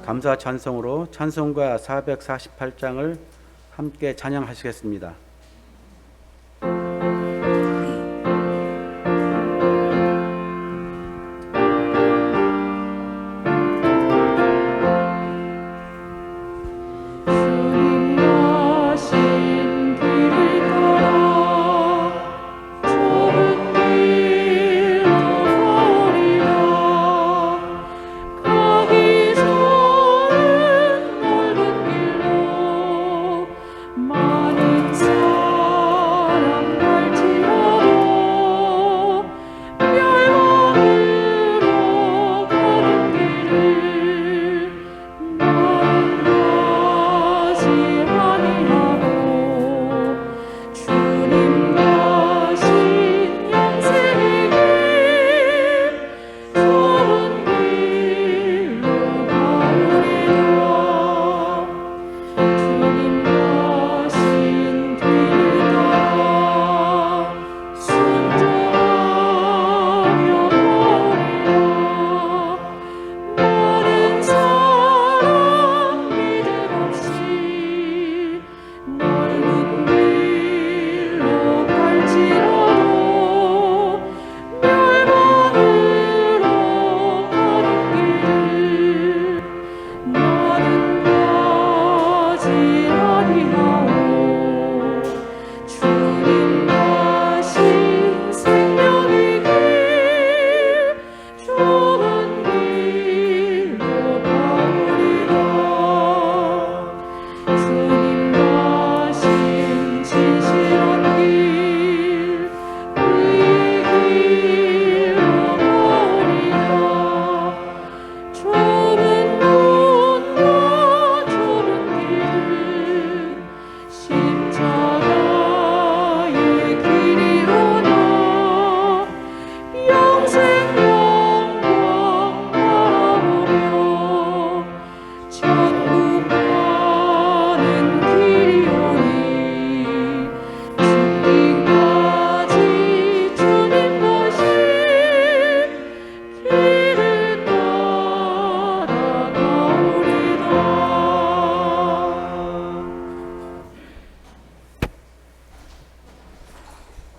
감사 찬송으로 찬송가 448장을 함께 찬양하시겠습니다.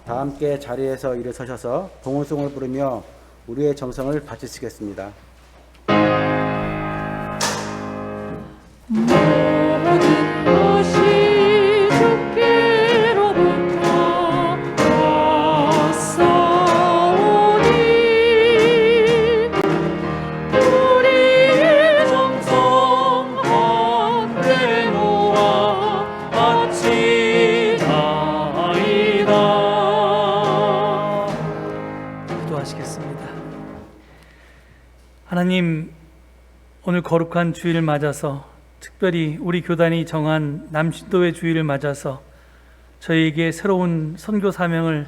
다 함께 자리에서 일어서셔서 봉헌송을 부르며 우리의 정성을 바치시겠습니다. 모든 것이 주께로부터 왔사오니 우리의 정성 한데 모아 바치나이다. 기도하시겠습니다. 하나님, 오늘 거룩한 주일을 맞아서 특별히 우리 교단이 정한 남신도의 주일을 맞아서 저희에게 새로운 선교 사명을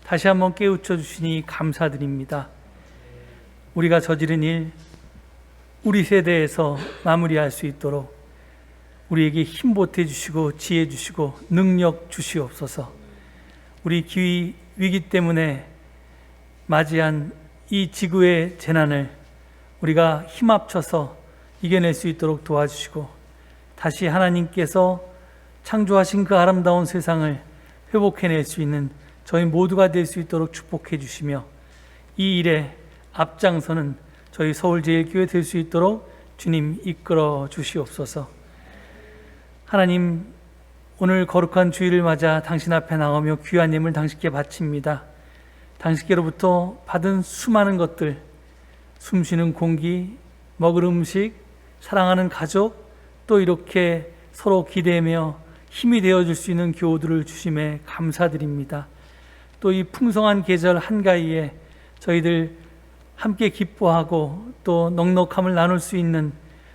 다시 한번 깨우쳐 주시니 감사드립니다. 우리가 저지른 일, 우리 세대에서 마무리할 수 있도록 우리에게 힘 보태 주시고 지혜 주시고 능력 주시옵소서. 우리 위기 때문에 맞이한 이 지구의 재난을 우리가 힘 합쳐서 이겨낼 수 있도록 도와주시고, 다시 하나님께서 창조하신 그 아름다운 세상을 회복해낼 수 있는 저희 모두가 될 수 있도록 축복해 주시며, 이 일에 앞장서는 저희 서울제일교회 될 수 있도록 주님 이끌어 주시옵소서. 하나님, 오늘 거룩한 주일을 맞아 당신 앞에 나오며 귀한 예물 당신께 바칩니다. 당신께로부터 받은 수많은 것들, 숨쉬는 공기, 먹을 음식, 사랑하는 가족, 또 이렇게 서로 기대며 힘이 되어줄 수 있는 교우들을 주심에 감사드립니다. 또 이 풍성한 계절 한가위에 저희들 함께 기뻐하고 또 넉넉함을 나눌 수 있는,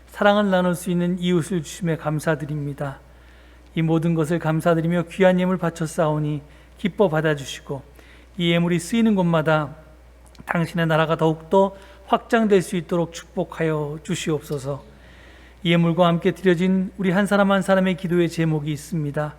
사랑을 나눌 수 있는 이웃을 주심에 감사드립니다. 이 모든 것을 감사드리며 귀한 예물 바쳤사오니 기뻐 받아주시고, 이 예물이 쓰이는 곳마다 당신의 나라가 더욱더 확장될 수 있도록 축복하여 주시옵소서. 이 예물과 함께 드려진 우리 한 사람 한 사람의 기도의 제목이 있습니다.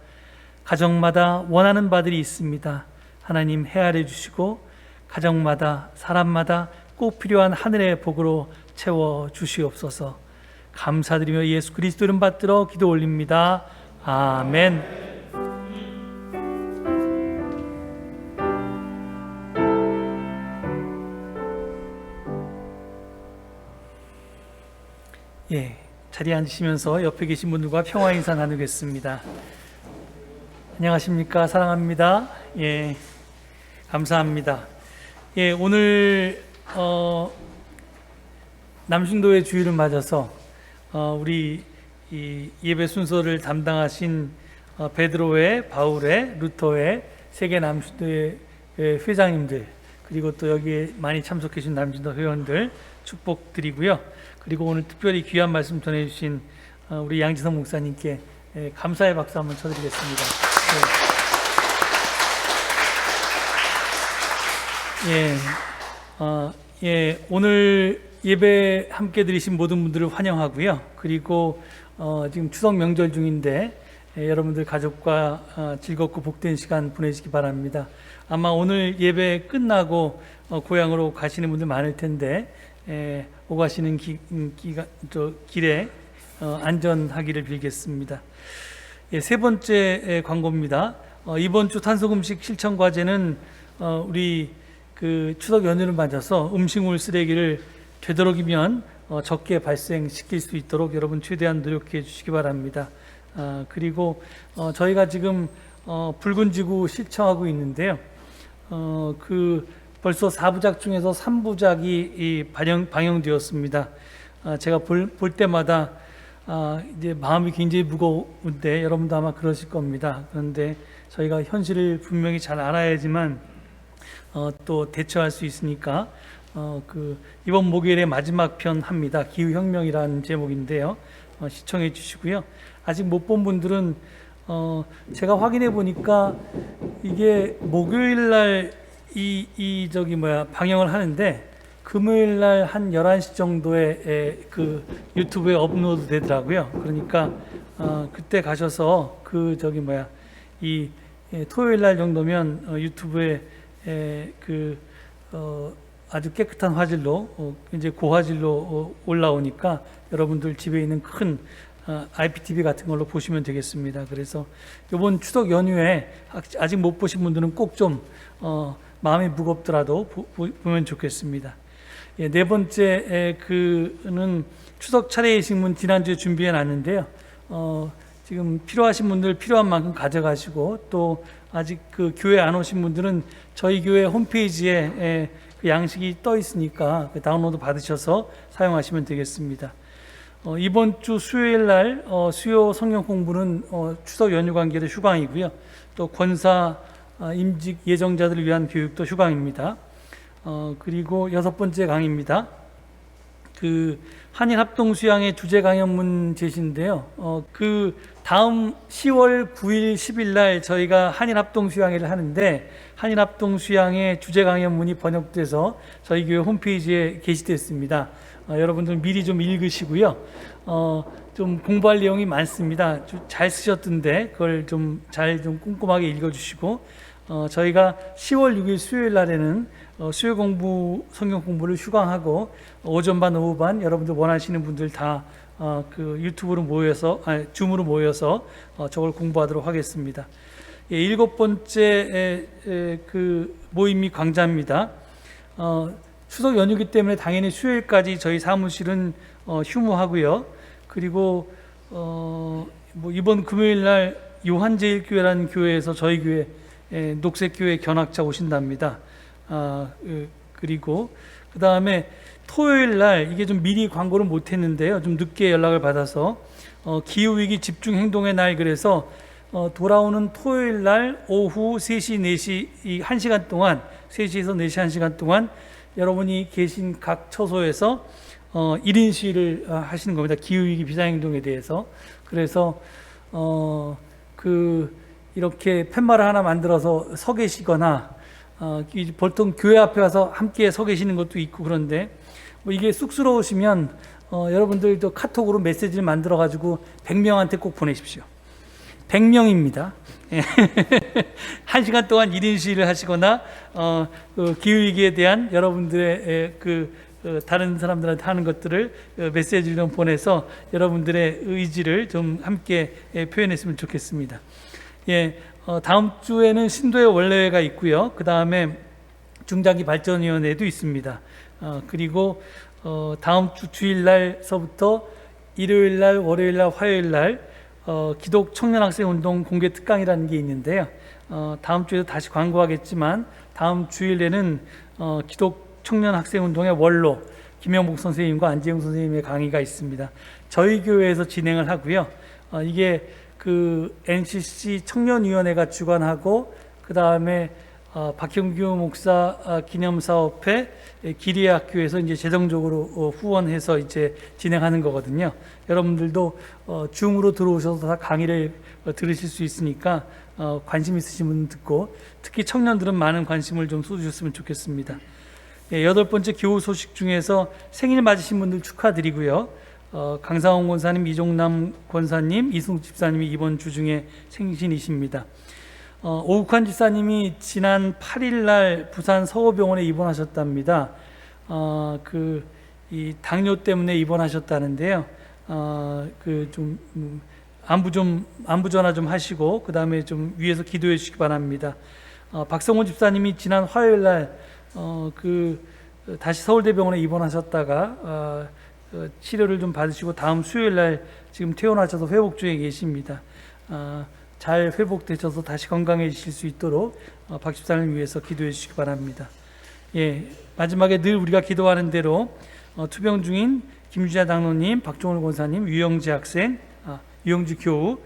가정마다 원하는 바들이 있습니다. 하나님 헤아려 주시고 가정마다 사람마다 꼭 필요한 하늘의 복으로 채워 주시옵소서. 감사드리며 예수 그리스도 이름 받들어 기도 올립니다. 아멘. 자리에 앉으시면서 옆에 계신 분들과 평화 인사 나누겠습니다. 안녕하십니까? 사랑합니다. 감사합니다. 오늘 남신도의 주일을 맞아서 우리 이 예배 순서를 담당하신 베드로회, 바울회, 루터회, 세계 남신도의 회장님들, 그리고 또 여기에 많이 참석해 주신 남신도 회원들 축복드리고요. 그리고 오늘 특별히 귀한 말씀 전해주신 우리 양지성 목사님께 감사의 박수 한번 쳐드리겠습니다. 오늘 예배 함께 드리신 모든 분들을 환영하고요. 그리고 지금 추석 명절 중인데 여러분들 가족과 즐겁고 복된 시간 보내시기 바랍니다. 아마 오늘 예배 끝나고 고향으로 가시는 분들 많을 텐데 오가시는 길에 안전하기를 빌겠습니다. 세 번째 광고입니다. 이번 주 탄소음식 실천 과제는 우리 그 추석 연휴를 맞아서 음식물 쓰레기를 되도록이면 적게 발생시킬 수 있도록 여러분 최대한 노력해 주시기 바랍니다. 그리고 저희가 지금 붉은 지구 실천하고 있는데요. 벌써 4부작 중에서 3부작이 방영되었습니다. 제가 볼 때마다 이제 마음이 굉장히 무거운데 여러분도 아마 그러실 겁니다. 그런데 저희가 현실을 분명히 잘 알아야지만 또 대처할 수 있으니까 이번 목요일에 마지막 편 합니다. 기후혁명이라는 제목인데요. 시청해 주시고요. 아직 못 본 분들은 제가 확인해 보니까 이게 목요일 날 방영을 하는데 금요일 날 한 11시 정도에 그 유튜브에 업로드 되더라고요. 그러니까 그때 가셔서 토요일 날 정도면 유튜브에 아주 깨끗한 화질로 이제 고화질로 올라오니까 여러분들 집에 있는 큰 IPTV 같은 걸로 보시면 되겠습니다. 그래서 이번 추석 연휴에 아직 못 보신 분들은 꼭 좀 마음이 무겁더라도 보면 좋겠습니다. 네 번째 그는 추석 차례의 식문 지난주에 준비해 놨는데요. 지금 필요하신 분들 필요한 만큼 가져가시고, 또 아직 그 교회 안 오신 분들은 저희 교회 홈페이지에 그 양식이 떠 있으니까 다운로드 받으셔서 사용하시면 되겠습니다. 이번 주 수요일 날 수요 성경 공부는 추석 연휴 관계로 휴강이고요. 또 권사 임직 예정자들을 위한 교육도 휴강입니다. 그리고 6번째 강의입니다. 그 한일 합동 수양의 주제 강연문 제시인데요. 그 다음 10월 9일, 10일 날 저희가 한일 합동 수양회를 하는데, 한일 합동 수양의 주제 강연문이 번역돼서 저희 교회 홈페이지에 게시됐습니다. 여러분들 미리 좀 읽으시고요. 좀 공부할 내용이 많습니다. 잘 쓰셨던데 그걸 좀 잘 좀 꼼꼼하게 읽어주시고 저희가 10월 6일 수요일 날에는 수요 공부 성경 공부를 휴강하고 오전반 오후반 여러분들 원하시는 분들 다 그 유튜브로 모여서 줌으로 모여서 저걸 공부하도록 하겠습니다. 예, 7번째 그 모임이 강좌입니다. 추석 연휴기 때문에 당연히 수요일까지 저희 사무실은 휴무하고요. 그리고 뭐 이번 금요일 날 요한제일교회라는 교회에서 저희 교회 녹색교회 견학자 오신답니다. 그리고 그 다음에 토요일 날 이게 좀 미리 광고를 못했는데요. 좀 늦게 연락을 받아서 기후위기 집중행동의 날 그래서 돌아오는 토요일 날 오후 3시, 4시 이 1시간 동안 3시에서 4시 1시간 동안 여러분이 계신 각 처소에서 1인 시위를 하시는 겁니다. 기후위기 비상행동에 대해서. 그래서 이렇게 팻말을 하나 만들어서 서 계시거나 보통 교회 앞에 와서 함께 서 계시는 것도 있고 그런데 뭐 이게 쑥스러우시면 여러분들도 카톡으로 메시지를 만들어 가지고 100명한테 꼭 보내십시오. 100명입니다. 1시간 동안 1인 시위를 하시거나 기후위기에 대한 여러분들의 다른 사람들한테 하는 것들을 메시지를 좀 보내서 여러분들의 의지를 좀 함께 표현했으면 좋겠습니다. 예, 다음 주에는 신도의 원래회가 있고요. 그 다음에 중장기 발전위원회도 있습니다. 그리고 다음 주 주일날서부터 일요일날, 월요일날, 화요일날 기독 청년학생운동 공개 특강이라는 게 있는데요. 다음 주에도 다시 광고하겠지만 다음 주일에는 기독 청년학생운동의 원로 김영복 선생님과 안재영 선생님의 강의가 있습니다. 저희 교회에서 진행을 하고요. 이게 그 NCC 청년위원회가 주관하고 그 다음에 박형규 목사 기념사업회 기리학교에서 이제 재정적으로 후원해서 이제 진행하는 거거든요. 여러분들도 줌으로 들어오셔서 다 강의를 들으실 수 있으니까 관심 있으신 분 듣고 특히 청년들은 많은 관심을 좀 쏟으셨으면 좋겠습니다. 예, 8번째 교우 소식 중에서 생일 맞으신 분들 축하드리고요. 강상원 권사님, 이종남 권사님, 이승욱 집사님이 이번 주 중에 생신이십니다. 오국환 집사님이 지난 8일 날 부산 서호병원에 입원하셨답니다. 이 당뇨 때문에 입원하셨다는데요. 안부 전화 좀 하시고 그 다음에 좀 위에서 기도해 주시기 바랍니다. 박성호 집사님이 지난 화요일 날 다시 서울대병원에 입원하셨다가 치료를 좀 받으시고 다음 수요일 날 지금 퇴원하셔서 회복 중에 계십니다. 잘 회복되셔서 다시 건강해지실 수 있도록 박 집사님을 위해서 기도해 주시기 바랍니다. 예, 마지막에 늘 우리가 기도하는 대로 투병 중인 김주자 장로님, 박종월 권사님, 유영지 학생, 유영지 교우,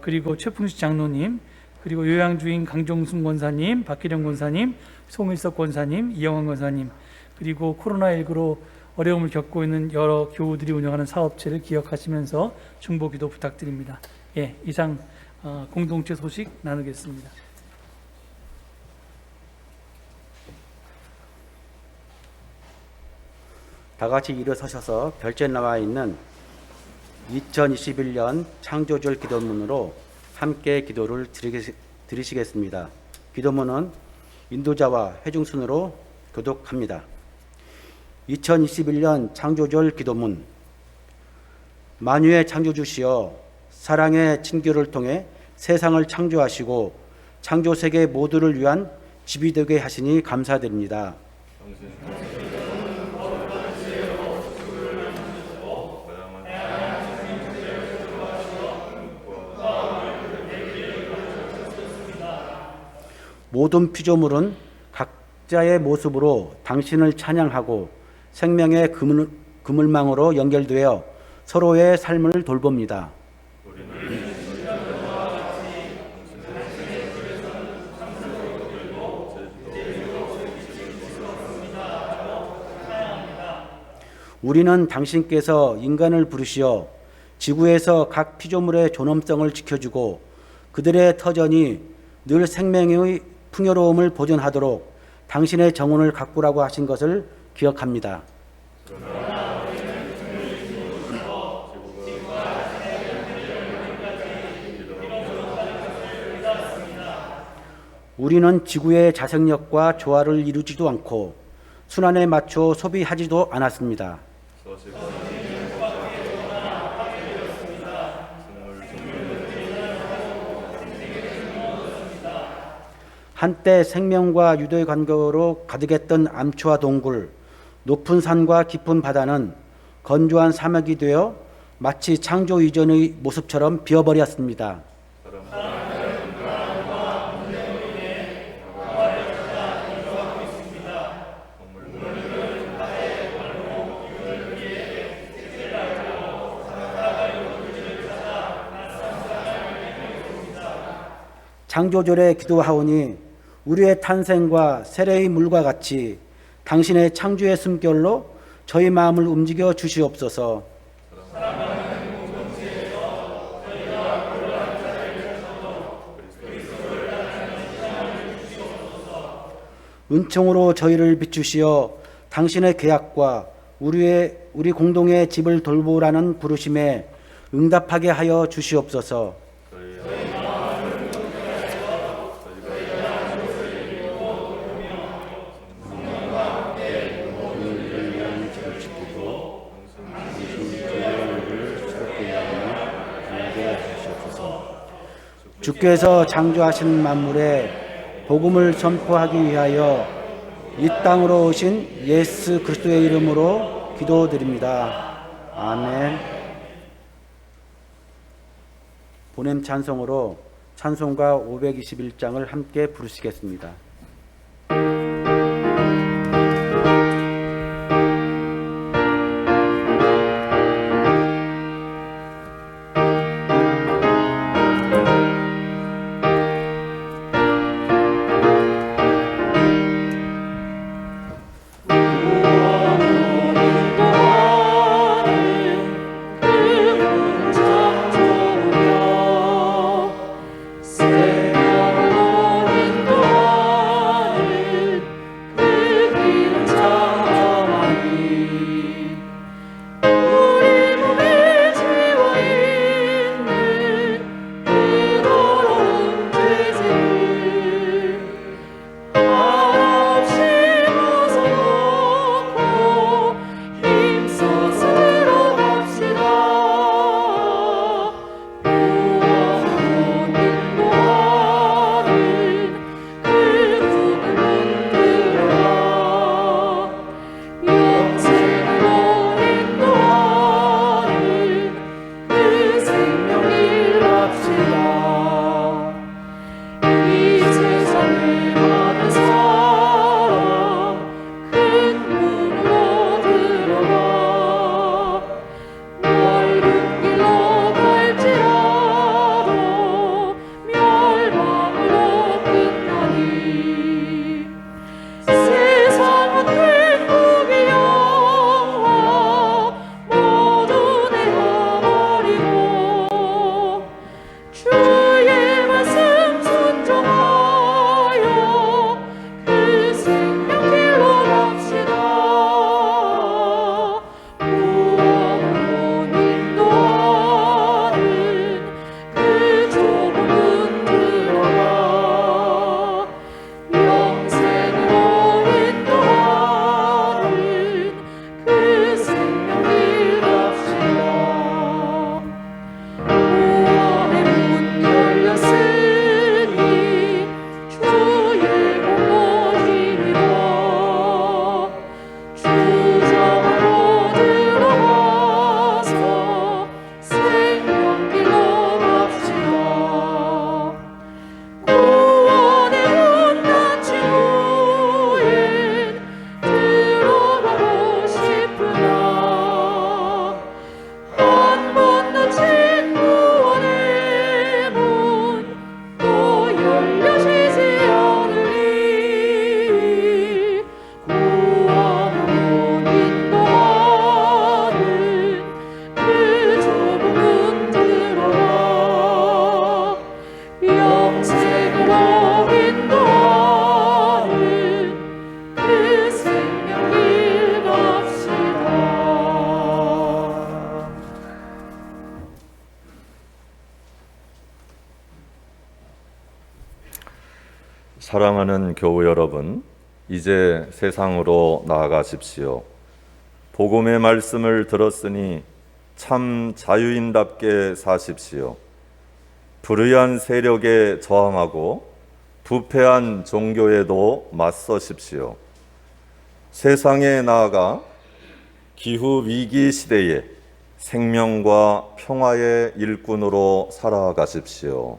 그리고 최풍식 장로님, 그리고 요양 중인 강종순 권사님, 박기령 권사님, 송일석 권사님, 이영환 권사님, 그리고 코로나19로 어려움을 겪고 있는 여러 교우들이 운영하는 사업체를 기억하시면서 중보기도 부탁드립니다. 예, 이상 공동체 소식 나누겠습니다. 다 같이 일어서셔서 별제 나와 있는 2021년 창조절 기도문으로 함께 기도를 드리시겠습니다. 기도문은 인도자와 회중순으로 교독합니다. 2021년 창조절 기도문. 만유의 창조주시여, 사랑의 친교를 통해 세상을 창조하시고 창조세계 모두를 위한 집이 되게 하시니 감사드립니다. 모든 피조물은 각자의 모습으로 당신을 찬양하고 생명의 그물망으로 연결되어 서로의 삶을 돌봅니다. 우리는 당신께서 인간을 부르시어 지구에서 각 피조물의 존엄성을 지켜주고 그들의 터전이 늘 생명의 풍요로움을 보존하도록 당신의 정원을 가꾸라고 하신 것을 기억합니다. 우리는 지구의 자생력과 조화를 이루지도 않고 순환에 맞춰 소비하지도 않았습니다. 한때 생명과 유도의 관계로 가득했던 암초와 동굴, 높은 산과 깊은 바다는 건조한 사막이 되어 마치 창조 이전의 모습처럼 비어버렸습니다. 창조절에 기도하오니 우리의 탄생과 세례의 물과 같이 당신의 창조의 숨결로 저희 마음을 움직여 주시옵소서. 은총으로 저희를 비추시어 당신의 계약과 우리 공동의 집을 돌보라는 부르심에 응답하게 하여 주시옵소서. 주께서 창조하신 만물에 복음을 선포하기 위하여 이 땅으로 오신 예수 그리스도의 이름으로 기도드립니다. 아멘. 보냄 찬송으로 찬송가 521장을 함께 부르시겠습니다. 새벽 인도하는 사랑하는 교우 여러분, 이제 세상으로 나아가십시오. 복음의 말씀을 들었으니 참 자유인답게 사십시오. 불의한 세력에 저항하고 부패한 종교에도 맞서십시오. 세상에 나아가 기후 위기 시대에 생명과 평화의 일꾼으로 살아가십시오.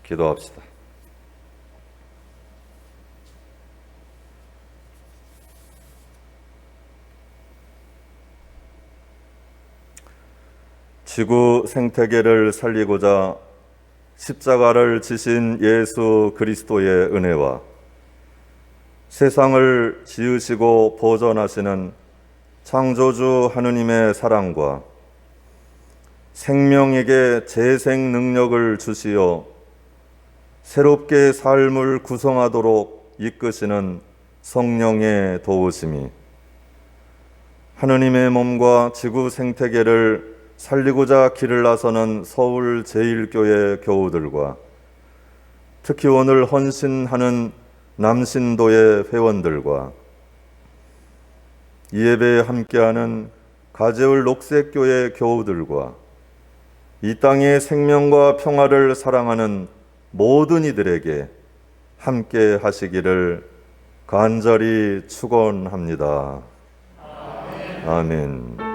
기도합시다. 지구 생태계를 살리고자 십자가를 지신 예수 그리스도의 은혜와 세상을 지으시고 보존하시는 창조주 하느님의 사랑과 생명에게 재생 능력을 주시어 새롭게 삶을 구성하도록 이끄시는 성령의 도우심이 하느님의 몸과 지구 생태계를 살리고자 길을 나서는 서울 제1교회 교우들과 특히 오늘 헌신하는 남신도의 회원들과 이 예배에 함께하는 가재울 녹색교회 교우들과 이 땅의 생명과 평화를 사랑하는 모든 이들에게 함께 하시기를 간절히 축원합니다. 아멘.